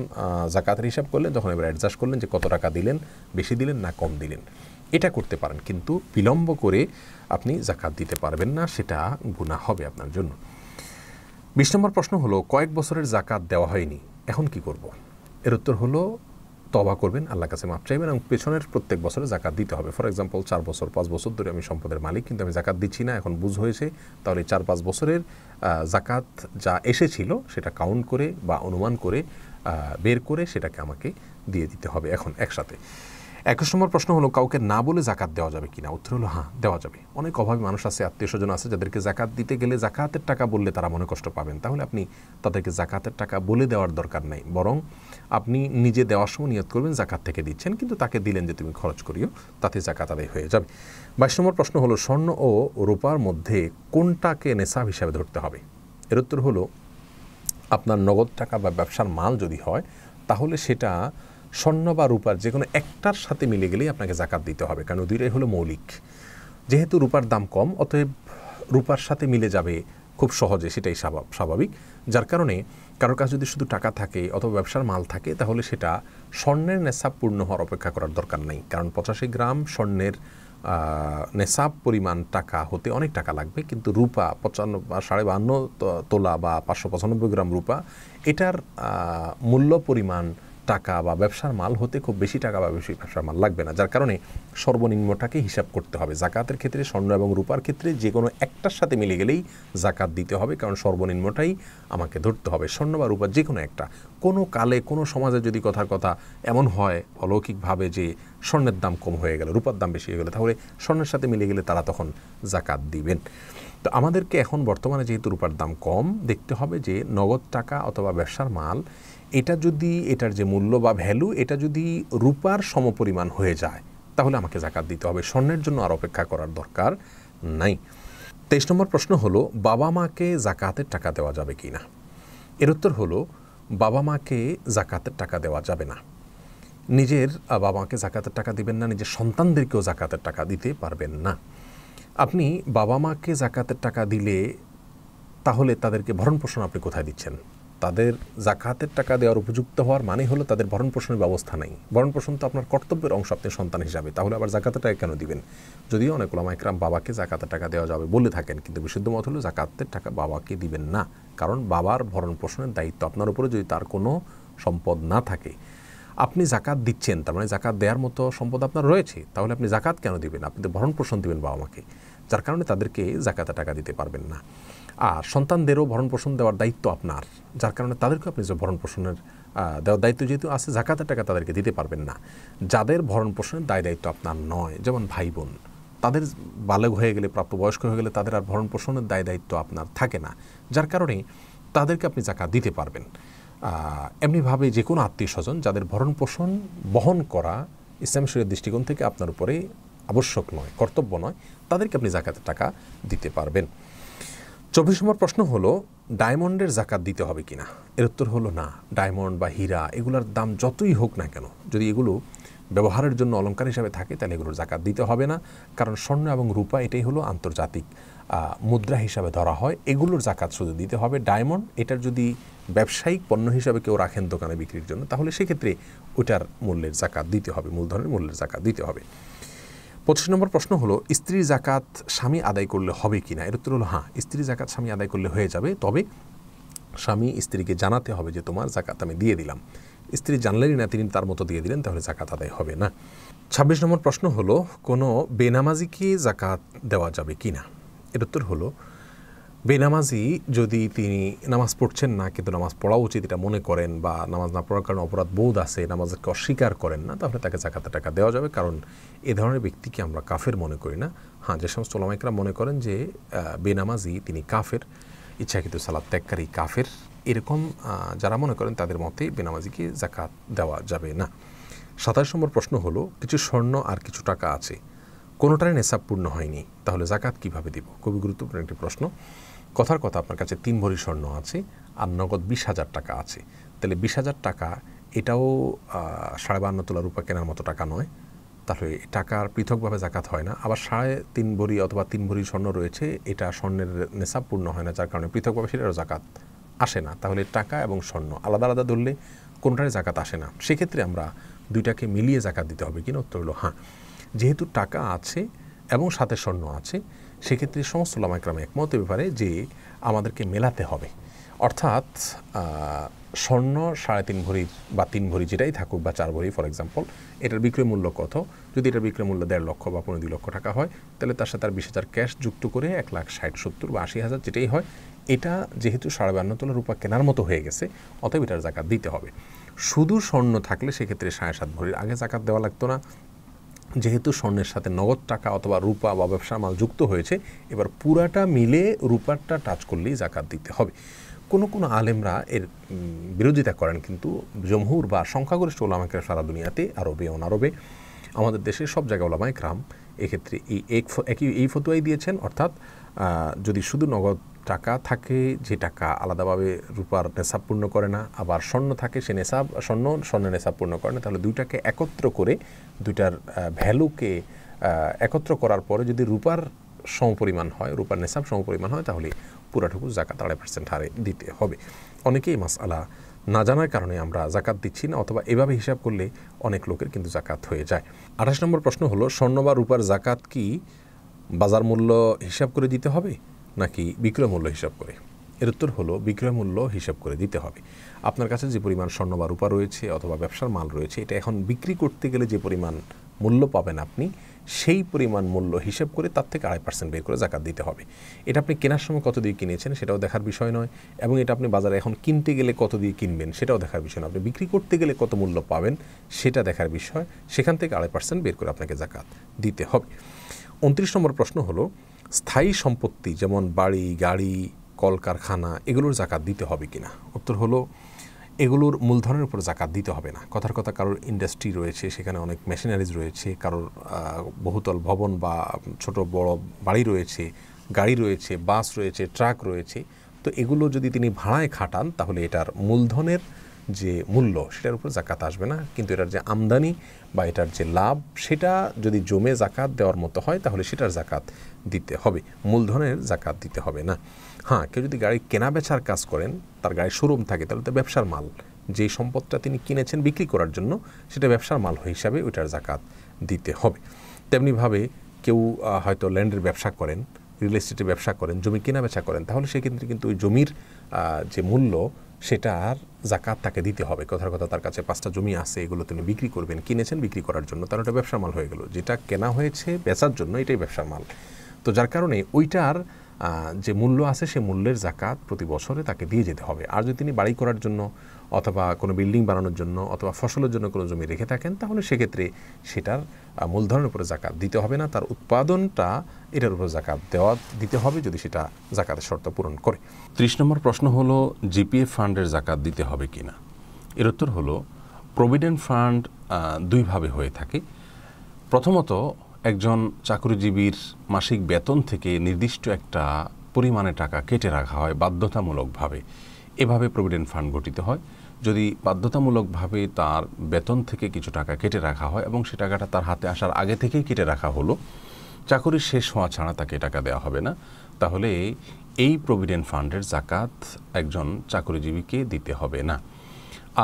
B: জাকাতের হিসাব করলেন তখন এবার অ্যাডজাস্ট করলেন যে কত টাকা দিলেন, বেশি দিলেন না কম দিলেন, এটা করতে পারেন। কিন্তু বিলম্ব করে আপনি জাকাত দিতে পারবেন না, সেটা গুনাহ হবে আপনার জন্য। 20 নম্বর প্রশ্ন হলো কয়েক বছরের জাকাত দেওয়া হয়নি, এখন কি করব। এর উত্তর হলো তওবা করবেন, আল্লাহর কাছে মাপ চাইবেন এবং পেছনের প্রত্যেক বছরে জাকাত দিতে হবে। ফর এক্সাম্পল 4 বছর 5 বছর ধরে আমি সম্পদের মালিক, কিন্তু আমি জাকাত দিচ্ছি না, এখন বুঝ হয়েছে, তাহলে 4-5 বছরের জাকাত যা এসেছিল সেটা কাউন্ট করে বা অনুমান করে বের করে সেটাকে আমাকে দিয়ে দিতে হবে এখন একসাথে। 21 নম্বর প্রশ্ন হলো কাউকে না বলে জাকাত দেওয়া যাবে কিনা। উত্তর হলো হ্যাঁ, দেওয়া যাবে। অনেক অভাবী মানুষ আছে, আত্মীয় স্বজন আছে যাদেরকে জাকাত দিতে গেলে জাকাতের টাকা বললে তারা মনে কষ্ট পাবেন, তাহলে আপনি তাদেরকে জাকাতের টাকা বলে দেওয়ার দরকার নাই, বরং আপনি নিজে দেওয়ার সময় নিয়ত করবেন জাকাত থেকে দিচ্ছেন, কিন্তু তাকে দিলেন যে তুমি খরচ করিও, তাতে জাকাত আদায় হয়ে যাবে। 22 নম্বর প্রশ্ন হলো স্বর্ণ ও রূপার মধ্যে কোনটাকে নেশাব হিসাবে ধরতে হবে। এর উত্তর হলো আপনার নগদ টাকা বা ব্যবসার মাল যদি হয় তাহলে সেটা স্বর্ণ বা রূপার যে কোনো একটার সাথে মিলে গেলেই আপনাকে জাকাত দিতে হবে, কারণ দুইটাই হলো মৌলিক। যেহেতু রূপার দাম কম, অতএব রূপার সাথে মিলে যাবে খুব সহজে, সেটাই স্বাভাবিক। যার কারণে কারোর কাছে যদি শুধু টাকা থাকে অথবা ব্যবসার মাল থাকে তাহলে সেটা স্বর্ণের নেশাব পূর্ণ হওয়ার অপেক্ষা করার দরকার নেই, কারণ 85 গ্রাম স্বর্ণের নেশাব পরিমাণ টাকা হতে অনেক টাকা লাগবে, কিন্তু রূপা 55 বা 52.5 তোলা বা 595 গ্রাম রূপা, এটার মূল্য পরিমাণ টাকা বা ব্যবসার মাল হতে খুব বেশি টাকা বা বেশি ব্যবসার মাল লাগবে না। যার কারণে সর্বনিম্নটাকে হিসাব করতে হবে। জাকাতের ক্ষেত্রে স্বর্ণ এবং রূপার ক্ষেত্রে যে কোনো একটার সাথে মিলে গেলেই জাকাত দিতে হবে, কারণ সর্বনিম্নটাই আমাকে ধরতে হবে। স্বর্ণ বা রূপার যে কোনো একটা, কোনো কালে কোনো সমাজে যদি কথার কথা এমন হয় অলৌকিকভাবে যে স্বর্ণের দাম কম হয়ে গেল, রূপার দাম বেশি হয়ে গেল, তাহলে স্বর্ণের সাথে মিলে গেলে তারা তখন জাকাত দিবেন। তো আমাদেরকে এখন বর্তমানে যেহেতু রূপার দাম কম, দেখতে হবে যে নগদ টাকা অথবা ব্যবসার মাল এটা যদি এটার যে মূল্য বা ভ্যালু এটা যদি রূপার সমপরিমাণ হয়ে যায় তাহলে আমাকে জাকাত দিতে হবে, স্বর্ণের জন্য আর অপেক্ষা করার দরকার নাই। 23 নম্বর প্রশ্ন হলো বাবা মাকে জাকাতের টাকা দেওয়া যাবে কি না। এর উত্তর হলো বাবা মাকে জাকাতের টাকা দেওয়া যাবে না। নিজের বাবা মাকে জাকাতের টাকা দিবেন না, নিজের সন্তানদেরকেও জাকাতের টাকা দিতে পারবেন না। আপনি বাবা মাকে জাকাতের টাকা দিলে তাহলে তাদেরকে ভরণ পোষণ আপনি কোথায় দিচ্ছেন। তাদের জাকাতের টাকা দেওয়ার উপযুক্ত হওয়ার মানে হলো তাদের ভরণ পোষণের ব্যবস্থা নেই। ভরণ পোষণ তো আপনার কর্তব্যের অংশ, আপনি সন্তান হিসাবে, তাহলে আবার জাকাতের টাকা কেন দিবেন। যদিও অনেক ওলামা ইকরাম বাবাকে জাকাতের টাকা দেওয়া যাবে বলে থাকেন, কিন্তু বিশুদ্ধ মত হলো জাকাতের টাকা বাবাকে দিবেন না, কারণ বাবার ভরণ পোষণের দায়িত্ব আপনার উপরে যদি তার কোনো সম্পদ না থাকে। আপনি জাকাত দিচ্ছেন, তার মানে জাকাত দেওয়ার মতো সম্পদ আপনার রয়েছে, তাহলে আপনি জাকাত কেন দিবেন, আপনি তো ভরণ পোষণ দিবেন বাবা মাকে, যার কারণে তাদেরকে জাকাতের টাকা দিতে পারবেন না। আর সন্তানদেরও ভরণ পোষণ দেওয়ার দায়িত্ব আপনার, যার কারণে তাদেরকে আপনি যে ভরণ পোষণের দেওয়ার দায়িত্ব যেহেতু আছে, জাকাতের টাকা তাদেরকে দিতে পারবেন না। যাদের ভরণ পোষণের দায়িত্ব আপনার নয়, যেমন ভাই বোন, তাদের বালেগ হয়ে গেলে, প্রাপ্তবয়স্ক হয়ে গেলে তাদের আর ভরণ পোষণের দায়িত্ব আপনার থাকে না, যার কারণে তাদেরকে আপনি জাকাত দিতে পারবেন। এমনিভাবে যে কোনো আত্মীয় স্বজন যাদের ভরণ পোষণ বহন করা ইসলামী শরীয়তের দৃষ্টিকোণ থেকে আপনার উপরে আবশ্যক নয়, কর্তব্য নয়, তাদেরকে আপনি জাকাতের টাকা দিতে পারবেন। 24 নম্বর প্রশ্ন হলো ডায়মন্ডের জাকাত দিতে হবে কিনা। এর উত্তর হলো না। ডায়মন্ড বা হীরা এগুলোর দাম যতই হোক না কেন, যদি এগুলো ব্যবহারের জন্য অলংকার হিসাবে থাকে তাহলে এগুলোর জাকাত দিতে হবে না, কারণ স্বর্ণ এবং রূপা এটাই হলো আন্তর্জাতিক মুদ্রা হিসাবে ধরা হয়, এগুলোর জাকাত শুধু দিতে হবে। ডায়মন্ড এটার যদি ব্যবসায়িক পণ্য হিসাবে কেউ রাখেন দোকানে বিক্রির জন্য, তাহলে সেক্ষেত্রে ওটার মূল্যের জাকাত দিতে হবে, মূলধনের মূল্যের জাকাত দিতে হবে। 25 নম্বর প্রশ্ন হলো স্ত্রী জাকাত স্বামী আদায় করলে হবে কিনা। এর উত্তর হলো হ্যাঁ, স্ত্রী জাকাত স্বামী আদায় করলে হয়ে যাবে, তবে স্বামী স্ত্রীকে জানাতে হবে যে তোমার জাকাত আমি দিয়ে দিলাম। স্ত্রী জানলেনই না, তিনি তার মতো দিয়ে দিলেন, তাহলে জাকাত আদায় হবে না। 26 নম্বর প্রশ্ন হলো, কোনো বেনামাজিকে জাকাত দেওয়া যাবে কি না? এর উত্তর হলো, বেনামাজি যদি তিনি নামাজ পড়ছেন না কিন্তু নামাজ পড়া উচিত এটা মনে করেন, বা নামাজ না পড়ার কারণে অপরাধ বোধ আছে, নামাজকে অস্বীকার করেন না, তাহলে তাকে জাকাতের টাকা দেওয়া যাবে, কারণ এ ধরনের ব্যক্তিকে আমরা কাফের মনে করি না। হ্যাঁ, যে সমস্ত ওলামায়ে কেরাম মনে করেন যে বেনামাজি তিনি কাফের, ইচ্ছাকৃত সালাত ত্যাগকারী কাফের, এরকম যারা মনে করেন তাদের মতে বেনামাজিকে জাকাত দেওয়া যাবে না। 27 নম্বর প্রশ্ন হলো, কিছু স্বর্ণ আর কিছু টাকা আছে, কোনোটারই নেশাব পূর্ণ হয়নি, তাহলে জাকাত কিভাবে দিব? খুবই গুরুত্বপূর্ণ একটি প্রশ্ন। কথার কথা, আপনার কাছে 3 ভরি স্বর্ণ আছে আর নগদ 20,000 টাকা আছে, তাহলে 20,000 টাকা এটাও 52.5 তোলা রূপা কেনার মতো টাকা নয়, তাহলে টাকার পৃথকভাবে জাকাত হয় না। আবার 3.5 ভরি অথবা 3 ভরি স্বর্ণ রয়েছে, এটা স্বর্ণের নেশাব পূর্ণ হয় না, যার কারণে পৃথকভাবে সেটারও জাকাত আসে না। তাহলে টাকা এবং স্বর্ণ আলাদা আলাদা ধরলে কোনোটারই জাকাত আসে না। সেক্ষেত্রে আমরা দুইটাকে মিলিয়ে জাকাত দিতে হবে কিনা? উত্তর হলো হ্যাঁ। যেহেতু টাকা আছে এবং সাথে স্বর্ণ আছে, সেক্ষেত্রে সমস্ত ওলামায়ে কেরাম একমত ব্যাপারে যে আমাদেরকে মেলাতে হবে। অর্থাৎ স্বর্ণ 3.5 ভরি বা 3 ভরি যেটাই থাকুক, বা 4 ভরি ফর এক্সাম্পল, এটার বিক্রয় মূল্য কত? যদি এটার বিক্রয় মূল্য 1.5 লক্ষ বা 2 লক্ষ টাকা হয়, তাহলে তার সাথে আর 20,000 ক্যাশ যুক্ত করে 1,60,000, 70,000 বা 80,000 যেটাই হয়, এটা যেহেতু 52.5 তোলা রূপা কেনার মতো হয়ে গেছে, অতএব এটার জাকাত দিতে হবে। শুধু স্বর্ণ থাকলে সেক্ষেত্রে 7.5 ভরির আগে জাকাত দেওয়া লাগতো না। যেহেতু স্বর্ণের সাথে নগদ টাকা অথবা রূপা বা ব্যবসার মাল যুক্ত হয়েছে, এবার পুরাটা মিলে রূপারটা টাচ করলেই জাকাত দিতে হবে। কোনো আলেমরা এর বিরোধিতা করেন, কিন্তু জমহুর বা সংখ্যাগরিষ্ঠ ওলামায়ে কেরাম সারা দুনিয়াতে, আরবে অনারবে, আমাদের দেশের সব জায়গায় ওলামায়ে কেরাম এক্ষেত্রে এই ফতোয়াই দিয়েছেন। অর্থাৎ যদি শুধু নগদ টাকা থাকে, যে টাকা আলাদাভাবে রূপার নেশাব পূর্ণ করে না, আবার স্বর্ণ থাকে, সে স্বর্ণের নেশাব পূর্ণ করে না, তাহলে দুইটাকে একত্র করে, দুইটার ভ্যালুকে একত্র করার পরে যদি রূপার সমপরিমাণ হয়, রূপার নেশাব সমপরিমাণ হয়, তাহলে পুরাটুকু জাকাত 2.5% হারে দিতে হবে। অনেকেই মাসআলা না জানার কারণে আমরা জাকাত দিচ্ছি না, অথবা এভাবে হিসাব করলে অনেক লোকের কিন্তু জাকাত হয়ে যায়। 28 নম্বর প্রশ্ন হলো, স্বর্ণ বা রূপার জাকাত কি বাজার মূল্য হিসাব করে দিতে হবে নাকি বিক্রয় মূল্য হিসাব করে? এর উত্তর হলো, বিক্রয় মূল্য হিসাব করে দিতে হবে। আপনার কাছে যে পরিমাণ স্বর্ণ বা রূপা রয়েছে অথবা ব্যবসার মাল রয়েছে, এটা এখন বিক্রি করতে গেলে যে পরিমাণ মূল্য পাবেন আপনি, সেই পরিমাণ মূল্য হিসাব করে তার থেকে 2.5% বের করে জাকাত দিতে হবে। এটা আপনি কেনার সময় কত দিয়ে কিনেছেন সেটাও দেখার বিষয় নয়, এবং এটা আপনি বাজারে এখন কিনতে গেলে কত দিয়ে কিনবেন সেটাও দেখার বিষয় নয়, আপনি বিক্রি করতে গেলে কত মূল্য পাবেন সেটা দেখার বিষয়। সেখান থেকে 2.5% বের করে আপনাকে জাকাত দিতে হবে। 29 নম্বর প্রশ্ন হলো, স্থায়ী সম্পত্তি যেমন বাড়ি, গাড়ি, কলকারখানা, এগুলোর জাকাত দিতে হবে কিনা? উত্তর হলো, এগুলোর মূলধনের উপর জাকাত দিতে হবে না। কথার কথা, কারোর ইন্ডাস্ট্রি রয়েছে, সেখানে অনেক মেশিনারিজ রয়েছে, কারোর বহুতল ভবন বা ছোট বড় বাড়ি রয়েছে, গাড়ি রয়েছে, বাস রয়েছে, ট্রাক রয়েছে, তো এগুলো যদি তিনি ভাড়ায় খাটান, তাহলে এটার মূলধনের যে মূল্য সেটার উপর জাকাত আসবে না, কিন্তু এটার যে আমদানি বা এটার যে লাভ, সেটা যদি জমে জাকাত দেওয়ার মতো হয়, তাহলে সেটার জাকাত দিতে হবে, মূলধনের জাকাত দিতে হবে না। হ্যাঁ, কেউ যদি গাড়ি কেনা বেচার কাজ করেন, তার গাড়ির শোরুম থাকে, তাহলে তো ব্যবসার মাল, যেই সম্পদটা তিনি কিনেছেন বিক্রি করার জন্য, সেটা ব্যবসার মাল হিসাবে ওইটার জাকাত দিতে হবে। তেমনিভাবে কেউ হয়তো ল্যান্ডের ব্যবসা করেন, রিয়েল এস্টেটের ব্যবসা করেন, জমি কেনা বেচা করেন, তাহলে সেক্ষেত্রে কিন্তু ওই জমির যে মূল্য, সেটার জাকাত তাকে দিতে হবে। কথার কথা, তার কাছে 5টা জমি আছে, এগুলো তিনি বিক্রি করবেন, কিনেছেন বিক্রি করার জন্য, তার ওটা ব্যবসার মাল হয়ে গেল। যেটা কেনা হয়েছে বেচার জন্য, এটাই ব্যবসার মাল। তো যার কারণে ওইটার যে মূল্য আছে, সে মূল্যের জাকাত প্রতি বছরে তাকে দিয়ে যেতে হবে। আর যদি তিনি বাড়ি করার জন্য অথবা কোনো বিল্ডিং বানানোর জন্য অথবা ফসলের জন্য কোনো জমি রেখে থাকেন, তাহলে সেক্ষেত্রে সেটার মূলধনের উপরে জাকাত দিতে হবে না, তার উৎপাদনটা এটার উপর জাকাত দিতে হবে, যদি সেটা জাকাতের শর্ত পূরণ করে।
A: 30 নম্বর প্রশ্ন হলো, জিপিএফ ফান্ডের জাকাত দিতে হবে কিনা? এর উত্তর হলো, প্রভিডেন্ট ফান্ড দুইভাবে হয়ে থাকে। প্রথমত, একজন চাকরিজীবীর মাসিক বেতন থেকে নির্দিষ্ট একটা পরিমাণে টাকা কেটে রাখা হয় বাধ্যতামূলকভাবে, এভাবে প্রভিডেন্ট ফান্ড গঠিত হয়। যদি বাধ্যতামূলকভাবে তার বেতন থেকে কিছু টাকা কেটে রাখা হয় এবং সে টাকাটা তার হাতে আসার আগে থেকেই কেটে রাখা হলো, চাকরি শেষ হওয়া ছাড়া তাকে টাকা দেওয়া হবে না, তাহলে এই প্রভিডেন্ট ফান্ডের জাকাত একজন চাকরিজীবীকে দিতে হবে না।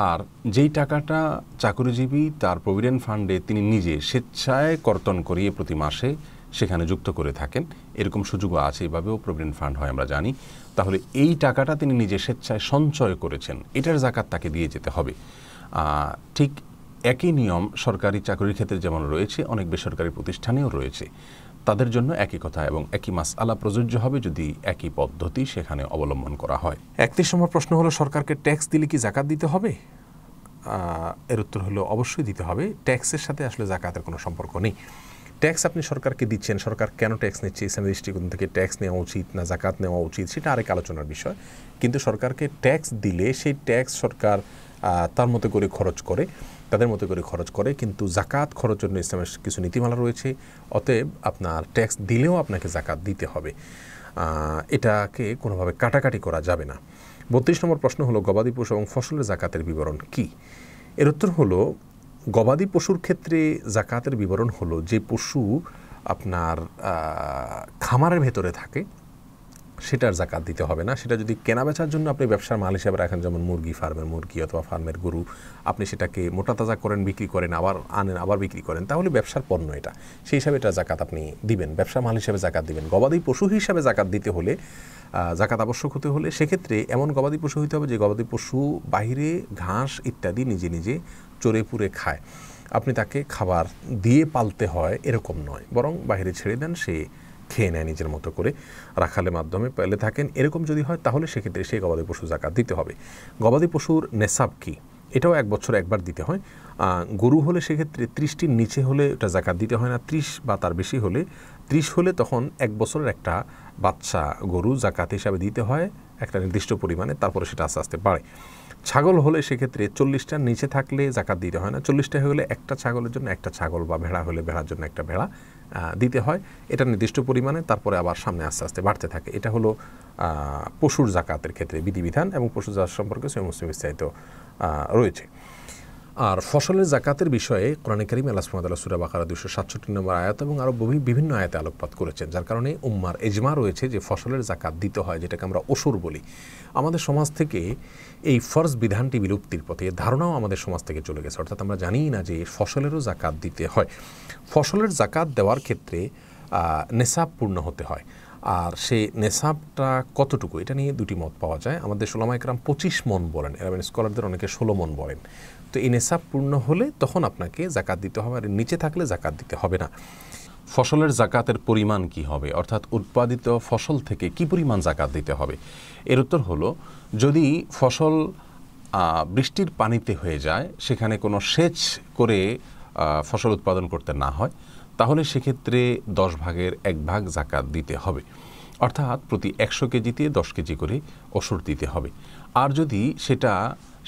A: আর যেই টাকাটা চাকরিজীবী তার প্রভিডেন্ট ফান্ডে তিনি নিজে স্বেচ্ছায় কর্তন করিয়ে প্রতি মাসে সেখানে যুক্ত করে থাকেন, এরকম সুযোগও আছে, এভাবেও প্রভিডেন্ট ফান্ড হয় আমরা জানি, তাহলে এই টাকাটা তিনি নিজে স্বেচ্ছায় সঞ্চয় করেছেন, এটার জাকাত তাকে দিয়ে যেতে হবে। ঠিক একই নিয়ম সরকারি চাকরির ক্ষেত্রে যেমন রয়েছে, অনেক বেসরকারি প্রতিষ্ঠানেও রয়েছে। তাদের জন্য একই কথা এবং একই মাসআলা প্রযোজ্য হবে যদি একই পদ্ধতি সেখানে অবলম্বন করা হয়। 31 নম্বর প্রশ্ন হলো, সরকারকে ট্যাক্স দিলে কি জাকাত দিতে হবে? এর উত্তর হলো অবশ্যই দিতে হবে। ট্যাক্সের সাথে আসলে জাকাতের কোনো সম্পর্ক নেই। ট্যাক্স আপনি সরকারকে দিচ্ছেন, সরকার কেন ট্যাক্স নিচ্ছে, ইসলামী দৃষ্টিকোণ থেকে ট্যাক্স নেওয়া উচিত না জাকাত নেওয়া উচিত, সেটা আরেক আলোচনার বিষয়। কিন্তু সরকারকে ট্যাক্স দিলে সেই ট্যাক্স সরকার তার মতো করে খরচ করে, তাদের মতো করে খরচ করে, কিন্তু জাকাত খরচের জন্য ইসলামের কিছু নীতিমালা রয়েছে। অতএব আপনার ট্যাক্স দিলেও আপনাকে জাকাত দিতে হবে, এটাকে কোনোভাবে কাটাকাটি করা যাবে না। 32 নম্বর প্রশ্ন হলো, গবাদি পশু এবং ফসলের জাকাতের বিবরণ কি? এর উত্তর হলো, গবাদি পশুর ক্ষেত্রে জাকাতের বিবরণ হলো, যে পশু আপনার খামারের ভেতরে থাকে সেটার জাকাত দিতে হবে না। সেটা যদি কেনা বেচার জন্য আপনি ব্যবসার মাল হিসাবে রাখেন, যেমন মুরগি, ফার্মের মুরগি অথবা ফার্মের গরু, আপনি সেটাকে মোটা তাজা করেন, বিক্রি করেন, আবার আনেন, আবার বিক্রি করেন, তাহলে ব্যবসার পণ্য এটা, সেই হিসাবে এটা জাকাত আপনি দিবেন, ব্যবসার মাল হিসাবে জাকাত দিবেন। গবাদি পশু হিসাবে জাকাত দিতে হলে, জাকাত আবশ্যক হতে হলে, সেক্ষেত্রে এমন গবাদি পশু হতে হবে যে গবাদি পশু বাহিরে ঘাস ইত্যাদি নিজে নিজে চড়ে পুড়ে খায়, আপনি তাকে খাবার দিয়ে পালতে হয় এরকম নয়, বরং বাহিরে ছেড়ে দেন, সে খেয়ে নেয় নিজের মতো করে, রাখালের মাধ্যমে পেলে থাকেন, এরকম যদি হয় তাহলে সেক্ষেত্রে সেই গবাদি পশু জাকাত দিতে হবে। গবাদি পশুর নেশাব কি? এটাও 1 বছর একবার দিতে হয়। গরু হলে সেক্ষেত্রে 30টির নিচে হলে এটা জাকাত দিতে হয় না, 30 বা তার বেশি হলে, 30 হলে তখন 1 বছরের একটা বাচ্চা গরু জাকাত হিসাবে দিতে হয় একটা নির্দিষ্ট পরিমাণে, তারপরে সেটা আস্তে আস্তে বাড়ে। ছাগল হলে সেক্ষেত্রে 40টার নিচে থাকলে জাকাত দিতে হয় না, 40টা হলে একটা ছাগলের জন্য একটা ছাগল, বা ভেড়া হলে ভেড়ার জন্য একটা ভেড়া দিতে হয়, এটা নির্দিষ্ট পরিমাণে, তারপরে আবার সামনে আস্তে আস্তে বাড়তে থাকে। এটা হলো পশুর জাকাতের ক্ষেত্রে বিধিবিধান, এবং পশু জাকাত সম্পর্কে সহিহ মুসলিম বিস্তারিত রয়েছে। আর ফসলের জাকাতের বিষয়ে কোরআনে কারীমে আল্লাহ সুবহানাহু ওয়া তাআলা সূরা বাকারা 267 নম্বর আয়াত এবং আরও বিভিন্ন আয়াতে আলোকপাত করেছেন, যার কারণে উম্মার ইজমা রয়েছে যে ফসলের জাকাত দিতে হয়, যেটাকে আমরা ওসর বলি। আমাদের সমাজ থেকে এই ফরজ বিধানটি বিলুপ্তির পথে, ধারণাও আমাদের সমাজ থেকে চলে গেছে, অর্থাৎ আমরা জানি না যে ফসলেরও জাকাত দিতে হয়। ফসলের জাকাত দেওয়ার ক্ষেত্রে নেসাব পূর্ণ হতে হয়, আর সেই নেসাবটা কতটুকু, এটা নিয়ে দুটি মত পাওয়া যায়। আমাদের উলামায়ে কেরাম 25 মণ বলেন, এরাবেন স্কলারদের অনেকে 16 মণ বলেন। তো এই নেসাব পূর্ণ হলে তখন আপনাকে জাকাত দিতে হবে, আর নিচে থাকলে জাকাত দিতে হবে না। ফসলের জাকাতের পরিমাণ কি হবে, অর্থাৎ উৎপাদিত ফসল থেকে কি পরিমাণ জাকাত দিতে হবে? এর উত্তর হলো, যদি ফসল বৃষ্টির পানিতে হয়ে যায়, সেখানে কোনো সেচ করে ফসল উৎপাদন করতে না হয়, তাহলে সেক্ষেত্রে 10 ভাগের 1 ভাগ জাকাত দিতে হবে, অর্থাৎ প্রতি 100 কেজিতে 10 কেজি করে ওসর দিতে হবে। আর যদি সেটা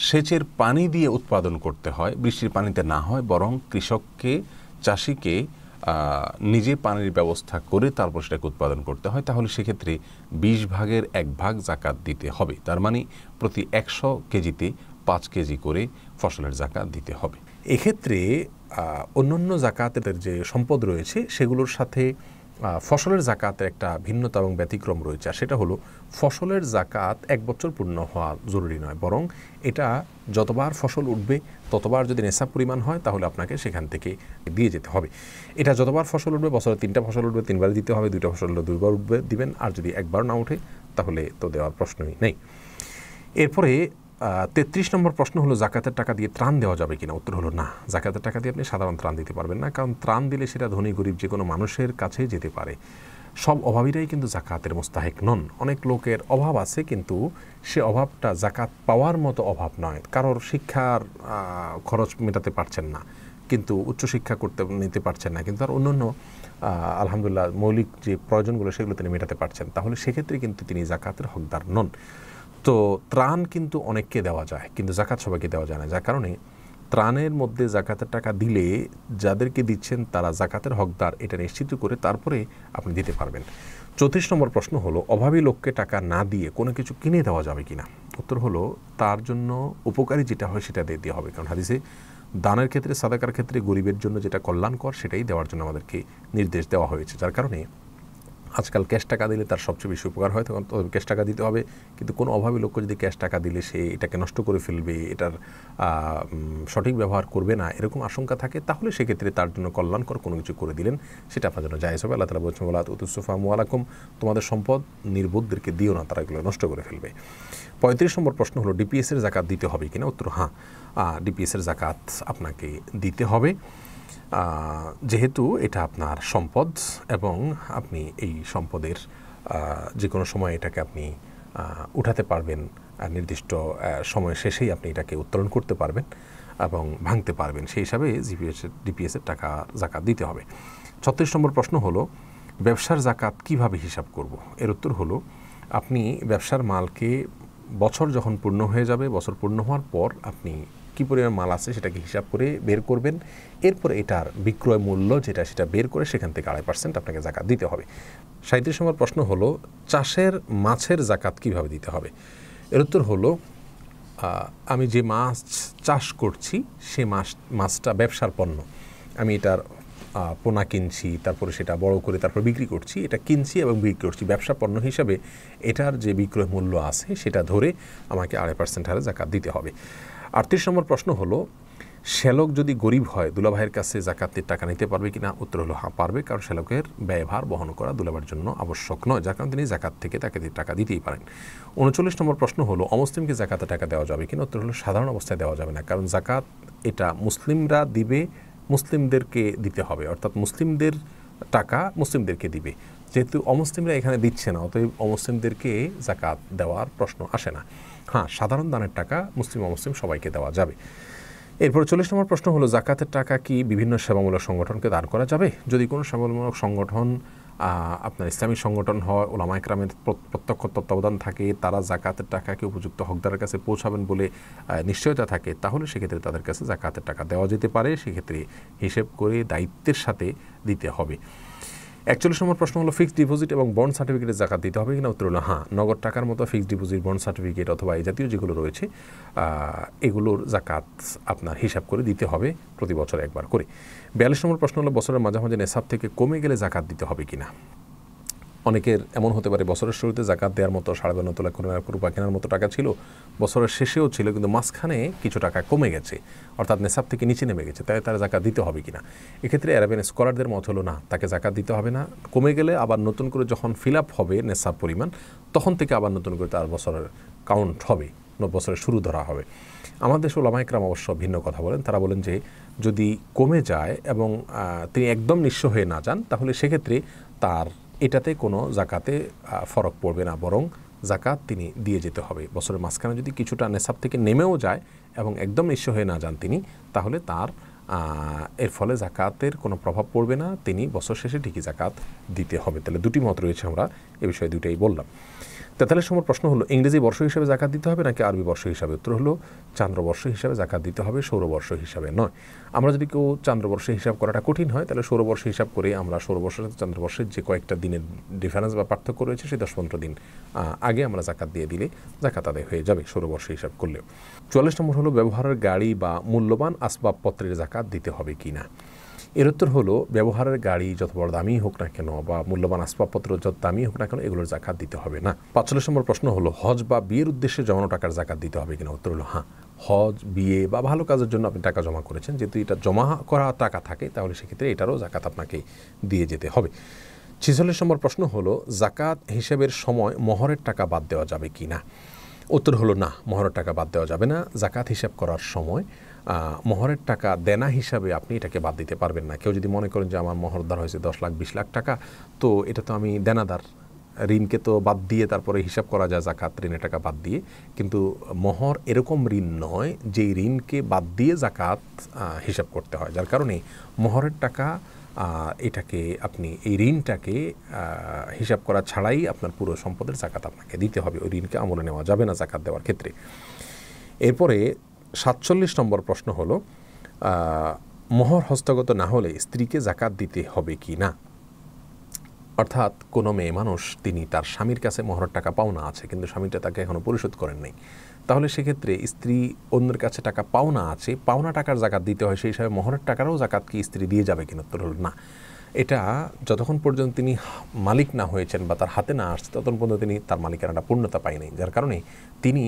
A: সেচের পানি দিয়ে উৎপাদন করতে হয়, বৃষ্টির পানিতে না হয়, বরং কৃষককে, চাষিকে নিজে পানির ব্যবস্থা করে তারপর সেটাকে উৎপাদন করতে হয়, তাহলে সেক্ষেত্রে 20 ভাগের 1 ভাগ জাকাত দিতে হবে। তার মানে প্রতি 100 কেজিতে 5 কেজি করে ফসলের জাকাত দিতে হবে। এক্ষেত্রে অন্যান্য জাকাতের যে সম্পদ রয়েছে সেগুলোর সাথে ফসলের জাকাতের একটা ভিন্নতা এবং ব্যতিক্রম রয়েছে, আর সেটা হলো ফসলের জাকাত 1 বছর পূর্ণ হওয়া জরুরি নয়, বরং এটা যতবার ফসল উঠবে ততবার যদি নেশাব পরিমাণ হয় তাহলে আপনাকে সেখান থেকে দিয়ে যেতে হবে। এটা যতবার ফসল উঠবে, বছরে 3টা ফসল উঠবে 3বার দিতে হবে, 2টা ফসল উঠলে 2বার উঠবে দিবেন, আর যদি একবার না উঠে তাহলে তো দেওয়ার প্রশ্নই নেই। এরপরে 33 নম্বর প্রশ্ন হলো, জাকাতের টাকা দিয়ে ত্রাণ দেওয়া যাবে কিনা? উত্তর হলো না, জাকাতের টাকা দিয়ে আপনি সাধারণ ত্রাণ দিতে পারবেন না, কারণ ত্রাণ দিলে সেটা ধনী গরিব যে কোনো মানুষের কাছে যেতে পারে। সব অভাবীরাই কিন্তু জাকাতের মুস্তাহিক নন। অনেক লোকের অভাব আছে, কিন্তু সে অভাবটা জাকাত পাওয়ার মতো অভাব নয়। কারোর শিক্ষার খরচ মেটাতে পারছেন না, কিন্তু উচ্চশিক্ষা নিতে পারছেন না, কিন্তু আর অন্যান্য আলহামদুলিল্লাহ মৌলিক যে প্রয়োজনগুলো সেগুলো তিনি মেটাতে পারছেন, তাহলে সেক্ষেত্রে কিন্তু তিনি জাকাতের হকদার নন। তো ত্রাণ কিন্তু অনেককে দেওয়া যায়, কিন্তু জাকাত সবাইকে দেওয়া যায় না, যার কারণে ত্রাণের মধ্যে জাকাতের টাকা দিলে যাদেরকে দিচ্ছেন তারা জাকাতের হকদার, এটা নিশ্চিত করে তারপরে আপনি দিতে পারবেন। 34 নম্বর প্রশ্ন হলো, অভাবী লোককে টাকা না দিয়ে কোনো কিছু কিনে দেওয়া যাবে কিনা? উত্তর হলো, তার জন্য উপকারী যেটা হয় সেটা দিয়ে দেওয়া হবে, কারণ হাদিসে দানের ক্ষেত্রে, সাদাকার ক্ষেত্রে গরিবের জন্য যেটা কল্যাণকর সেটাই দেওয়ার জন্য আমাদেরকে নির্দেশ দেওয়া হয়েছে, যার কারণে
B: আজকাল ক্যাশ টাকা দিলে তার সবচেয়ে বেশি উপকার হয়, তখন ক্যাশ টাকা দিতে হবে। কিন্তু কোনো অভাবী লোককে যদি ক্যাশ টাকা দিলে সে এটাকে নষ্ট করে ফেলবে, এটার সঠিক ব্যবহার করবে না, এরকম আশঙ্কা থাকে, তাহলে সেক্ষেত্রে তার জন্য কল্যাণকর কোনো কিছু করে দিলেন, সেটা আপনার জন্য জায়েজ হবে। আল্লাহ তাআলা বলছেন ওয়ালা তুতুসুফা আমওয়ালাকুম, তোমাদের সম্পদ নির্বোধদেরকে দিও না, তারা এগুলো নষ্ট করে ফেলবে। 35 নম্বর প্রশ্ন হলো ডিপিএসের জাকাত দিতে হবে কিনা। উত্তর হ্যাঁ, ডিপিএসের জাকাত আপনাকে দিতে হবে, যেহেতু এটা আপনার সম্পদ এবং আপনি এই সম্পদের যে কোনো সময় এটাকে আপনি উঠাতে পারবেন, নির্দিষ্ট সময় শেষেই আপনি এটাকে উত্তোলন করতে পারবেন এবং ভাঙতে পারবেন, সেই হিসাবে ডিপিএসের টাকা জাকাত দিতে হবে। 36 নম্বর প্রশ্ন হলো ব্যবসার জাকাত কিভাবে হিসাব করব। এর উত্তর হলো আপনি ব্যবসার মালকে বছর যখন পূর্ণ হয়ে যাবে, বছর পূর্ণ হওয়ার পর আপনি কী পরিমাণ মাল আছে সেটাকে হিসাব করে বের করবেন, এরপর এটার বিক্রয় মূল্য যেটা সেটা বের করে সেখান থেকে 2.5% আপনাকে জাকাত দিতে হবে। 37 নম্বর প্রশ্ন হলো চাষের মাছের জাকাত কিভাবে দিতে হবে। এর উত্তর হলো আমি যে মাছ চাষ করছি সে মাছটা ব্যবসার পণ্য, আমি এটার পোনা কিনছি, তারপরে সেটা বড় করে তারপর বিক্রি করছি, এটা কিনছি এবং বিক্রি করছি, ব্যবসা পণ্য হিসাবে এটার যে বিক্রয় মূল্য আছে সেটা ধরে আমাকে 2.5% হারে জাকাত দিতে হবে। 38 নম্বর প্রশ্ন হলো শ্যালক যদি গরিব হয় দুলাভাইয়ের কাছে জাকাতের টাকা নিতে পারবে কিনা। উত্তর হলো হ্যাঁ পারবে, কারণ শ্যালকের ব্যয়ভার বহন করা দুলাভাইয়ের জন্য আবশ্যক নয়, যার কারণে তিনি জাকাত থেকে তাকে টাকা দিতেই পারেন। 39 নম্বর প্রশ্ন হলো অমুসলিমকে জাকাতে টাকা দেওয়া যাবে কিনা। উত্তর হলো সাধারণ অবস্থায় দেওয়া যাবে না, কারণ জাকাত এটা মুসলিমরা দিবে, মুসলিমদেরকে দিতে হবে, অর্থাৎ মুসলিমদের টাকা মুসলিমদেরকে দিবে, যেহেতু অমুসলিমরা এখানে দিচ্ছে না, অতএব অমুসলিমদেরকে জাকাত দেওয়ার প্রশ্ন আসে না। হ্যাঁ, সাধারণ দানের টাকা মুসলিম অমুসলিম সবাইকে দেওয়া যাবে। এরপর 40 নম্বর প্রশ্ন হলো জাকাতের টাকা কি বিভিন্ন সেবামূলক সংগঠনকে দান করা যাবে। যদি কোনো সেবামূলক সংগঠন আপনার ইসলামিক সংগঠন হয়, ওলামা ইকরামের প্রত্যক্ষ তত্ত্বাবধান থাকে, তারা জাকাতের টাকাকে উপযুক্ত হকদারের কাছে পৌঁছাবেন বলে নিশ্চয়তা থাকে, তাহলে সেক্ষেত্রে তাদের কাছে জাকাতের টাকা দেওয়া যেতে পারে, সেক্ষেত্রে হিসেব করে দায়িত্বের সাথে দিতে হবে। 41 নম্বর প্রশ্ন হলো ফিক্সড ডিপোজিট এবং বন্ড সার্টিফিকেটের জাকাত দিতে হবে কিনা। উত্তর হলো হ্যাঁ, নগদ টাকার মতো ফিক্সড ডিপোজিট, বন্ড সার্টিফিকেট অথবা এই জাতীয় যেগুলো রয়েছে এগুলোর জাকাত আপনার হিসাব করে দিতে হবে প্রতি বছর একবার করে। 42 নম্বর প্রশ্ন হলো বছরের মাঝামাঝি নেশাব থেকে কমে গেলে জাকাত দিতে হবে কিনা। অনেকের এমন হতে পারে বছরের শুরুতে জাকাত দেওয়ার মতো 52 তোলা রূপা কেনার মতো টাকা ছিল, বছরের শেষেও ছিল, কিন্তু মাঝখানে কিছু টাকা কমে গেছে, অর্থাৎ নেশাব থেকে নিচে নেমে গেছে, তাই তারা জাকাত দিতে হবে কিনা। এক্ষেত্রে আরবিয়ান স্কলারদের মত হলো না, তাকে জাকাত দিতে হবে না, কমে গেলে আবার নতুন করে যখন ফিল আপ হবে নেশাব পরিমাণ, তখন থেকে আবার নতুন করে তার বছরের কাউন্ট হবে, বছরের শুরু ধরা হবে। আমাদের দেশে ওলামা ইকরাম অবশ্য ভিন্ন কথা বলেন, তারা বলেন যে যদি কমে যায় এবং তিনি একদম নিঃস্ব হয়ে না যান, তাহলে সেক্ষেত্রে তার এটাতে কোনো জাকাতে ফরক পড়বে না, বরং জাকাত তিনি দিয়ে যেতে হবে। বছরের মাঝখানে যদি কিছুটা নেশাব থেকে নেমেও যায় এবং একদম নিঃস্ব হয়ে না যান তিনি, তাহলে তার এর ফলে জাকাতের কোনো প্রভাব পড়বে না, তিনি বছর শেষে ঠিকই জাকাত দিতে হবে। তাহলে দুটি মত রয়েছে, আমরা এ বিষয়ে দুটাই বললাম। 43 নম্বর প্রশ্ন হলো ইংরেজি বর্ষ হিসাবে জাকাত দিতে হবে নাকি আরবি বর্ষ হিসাবে। উত্তর হলো চান্দ্রবর্ষ হিসাবে জাকাত দিতে হবে, সৌরবর্ষ হিসাবে নয়। আমরা যদি কেউ চান্দ্রবর্ষে হিসাব করাটা কঠিন হয়, তাহলে সৌরবর্ষ হিসাব করে আমরা সৌরবর্ষের সাথে চান্দ্রবর্ষের যে কয়েকটা দিনের ডিফারেন্স বা পার্থক্য রয়েছে সেই 10-15 দিন আগে আমরা জাকাত দিয়ে দিলে জাকাত আদায় হয়ে যাবে সৌরবর্ষ হিসাব করলেও। 44 নম্বর হলো ব্যবহারের গাড়ি বা মূল্যবান আসবাবপত্রের জাকাত দিতে হবে কি না। এর উত্তর হলো ব্যবহারের গাড়ি যত বড় দামি হোক না কেন বা মূল্যবান আসবাবপত্র যত দামি হোক না কেন, এগুলোর জাকাত দিতে হবে না। 45 নম্বর প্রশ্ন হলো হজ বা বিয়ের উদ্দেশ্যে জমানো টাকার জাকাত দিতে হবে কিনা। উত্তর হলো হ্যাঁ, হজ, বিয়ে বা ভালো কাজের জন্য আপনি টাকা জমা করেছেন, যেহেতু এটা জমা করা টাকা থাকে, তাহলে সেক্ষেত্রে এটারও জাকাত আপনাকে দিয়ে যেতে হবে। 46 নম্বর প্রশ্ন হলো জাকাত হিসেবের সময় মহরের টাকা বাদ দেওয়া যাবে কি না। উত্তর হলো না, মহরের টাকা বাদ দেওয়া যাবে না। জাকাত হিসাব করার সময় মহরের টাকা দেনা হিসাবে আপনি এটাকে বাদ দিতে পারবেন না। কেউ যদি মনে করেন যে আমার মহরদার হয়েছে 10 লাখ 20 লাখ টাকা, তো এটা তো আমি দেনাদার, ঋণকে তো বাদ দিয়ে তারপরে হিসাব করা যায় জাকাত ঋণের টাকা বাদ দিয়ে, কিন্তু মহর এরকম ঋণ নয় যেই ঋণকে বাদ দিয়ে জাকাত হিসাব করতে হয়, যার কারণে মহরের টাকা এটাকে আপনি এই ঋণটাকে হিসাব করা ছাড়াই আপনার পুরো সম্পদের জাকাত আপনাকে দিতে হবে, ওই ঋণকে আমলে নেওয়া যাবে না জাকাত দেওয়ার ক্ষেত্রে। এরপরে 47 নম্বর প্রশ্ন হলো মোহর হস্তগত না হলে স্ত্রীকে জাকাত দিতে হবে কি না। অর্থাৎ কোনো মেয়ে মানুষ তিনি তার স্বামীর কাছে মোহরের টাকা পাওনা আছে, কিন্তু স্বামীটা তাকে এখনও পরিশোধ করেন নাই, তাহলে সেক্ষেত্রে স্ত্রী অন্যের কাছে টাকা পাওনা আছে, পাওনা টাকার জাকাত দিতে হয়, সেই হিসাবে মোহরের টাকারও জাকাত কি স্ত্রী দিয়ে যাবে কিনা। উত্তর হলো না, এটা যতক্ষণ পর্যন্ত তিনি মালিক না হয়েছেন বা তার হাতে না আসছে ততক্ষণ পর্যন্ত তিনি তার মালিকানাটা পূর্ণতা পায়নি, যার কারণে তিনি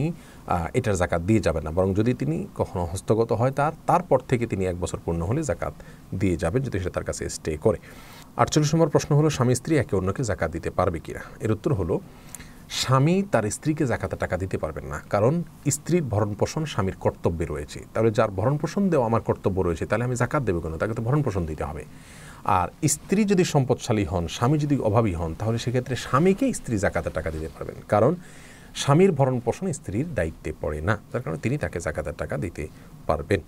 B: এটার জাকাত দিয়ে যাবেন না। বরং যদি তিনি কখনো হস্তগত হয় তারপর থেকে তিনি 1 বছর পূর্ণ হলে জাকাত দিয়ে যাবেন, যদি সেটা তার কাছে স্টে করে। 48 নম্বর প্রশ্ন হলো স্বামী স্ত্রী একে অন্যকে জাকাত দিতে পারবে কিনা। এর উত্তর হলো স্বামী তার স্ত্রীকে জাকাতের টাকা দিতে পারবেন না, কারণ স্ত্রীর ভরণ পোষণ স্বামীর কর্তব্যে রয়েছে। তাহলে যার ভরণ পোষণ দেওয়া আমার কর্তব্য রয়েছে, তাহলে আমি জাকাত দেবো কেন? তাকে তো ভরণ পোষণ দিতে হবে। আর স্ত্রী যদি সম্পদশালী হন, স্বামী যদি অভাবী হন, তাহলে সেক্ষেত্রে স্বামীকে স্ত্রী জাকাতের টাকা দিতে পারবেন, কারণ স্বামীর ভরণ পোষণ স্ত্রীর দায়িত্বে পড়ে না, যার কারণে তিনি তাকে জাকাতের টাকা দিতে পারবেন।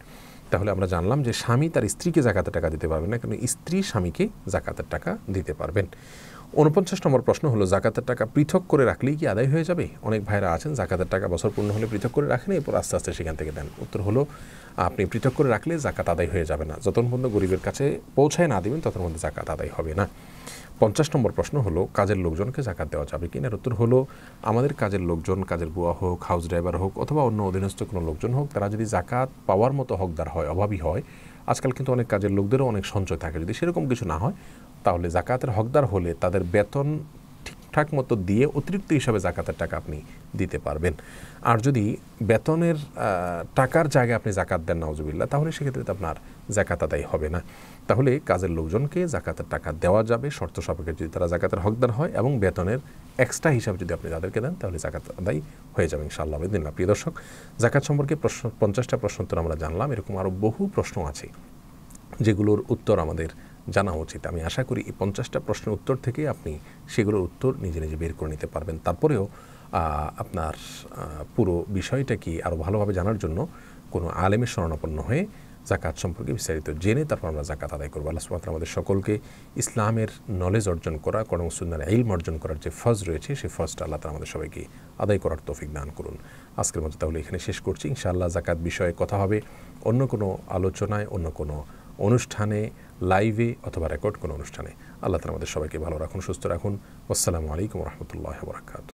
B: তাহলে আমরা জানলাম যে স্বামী তার স্ত্রীকে জাকাতের টাকা দিতে পারবেন না, কিন্তু স্ত্রী স্বামীকে জাকাতের টাকা দিতে পারবেন। 49 নম্বর প্রশ্ন হলো জাকাতের টাকা পৃথক করে রাখলেই কি আদায় হয়ে যাবে? অনেক ভাইরা আছেন জাকাতের টাকা বছর পূর্ণ হলে পৃথক করে রাখেন, এরপর আস্তে আস্তে সেখান থেকে দেন। উত্তর হলো আপনি পৃথক করে রাখলে জাকাত আদায় হয়ে যাবে না, যতক্ষণ পর্যন্ত গরিবের কাছে পৌঁছায় না দেবেন ততক্ষণ পর্যন্ত জাকাত আদায় হবে না। 50 নম্বর প্রশ্ন হলো কাজের লোকজনকে জাকাত দেওয়া যাবে কিনা। এর উত্তর হলো আমাদের কাজের লোকজন, কাজের বুয়া হোক, হাউস ড্রাইভার হোক, অথবা অন্য অধীনস্থ কোনো লোকজন হোক, তারা যদি জাকাত পাওয়ার মতো হকদার হয়, অভাবী হয়, আজকাল কিন্তু অনেক কাজের লোকদেরও অনেক সঞ্চয় থাকে, যদি সেরকম কিছু না হয় তাহলে জাকাতের হকদার হলে তাদের বেতন ঠিকঠাক মতো দিয়ে অতিরিক্ত হিসাবে জাকাতের টাকা আপনি দিতে পারবেন। আর যদি বেতনের টাকার জায়গায় আপনি জাকাত দেন নাউজুবিল্লাহ, তাহলে সেক্ষেত্রে তো আপনার জাকাত আদায় হবে না। তাহলে কাজের লোকজনকে জাকাতের টাকা দেওয়া যাবে শর্ত সাপেক্ষে, যদি তারা জাকাতের হকদার হয় এবং বেতনের এক্সট্রা হিসাবে যদি আপনি তাদেরকে দেন তাহলে জাকাত আদায় হয়ে যাবে ইনশাআল্লাহ বিদিনিল্লাহ। প্রিয় দর্শক, জাকাত সম্পর্কে 50টা প্রশ্ন উত্তর আমরা জানলাম। এরকম আরও বহু প্রশ্ন আছে যেগুলোর উত্তর আমাদের জানা উচিত। আমি আশা করি এই 50টা প্রশ্নের উত্তর থেকে আপনি সেগুলোর উত্তর নিজে নিজে বের করে নিতে পারবেন। তারপরেও আপনার পুরো বিষয়টা কি আরও ভালোভাবে জানার জন্য কোনো আলেমের শরণাপন্ন হয়ে জাকাত সম্পর্কে বিস্তারিত জেনে তারপর আমরা জাকাত আদায় করবো। আল্লাহ সুবহানাহু ওয়া তাআলা আমাদের সকলকে ইসলামের নলেজ অর্জন করা, কোরআন ও সুন্নাহর ইলম অর্জন করার যে ফজ রয়েছে সেই ফজটা আল্লাহ তাআলা আমাদের সবাইকে আদায় করার তৌফিক দান করুন। আজকের মতো তাহলে এখানে শেষ করছি। ইনশাআল্লাহ জাকাত বিষয়ে কথা হবে অন্য কোনো আলোচনায়, অন্য কোনো অনুষ্ঠানে, লাইভে অথবা রেকর্ড কোনো অনুষ্ঠানে। আল্লাহ তাআলা আমাদের সবাইকে ভালো রাখুন, সুস্থ রাখুন। আসসালামু আলাইকুম ওয়া রাহমাতুল্লাহি ওয়া বারাকাতুহু।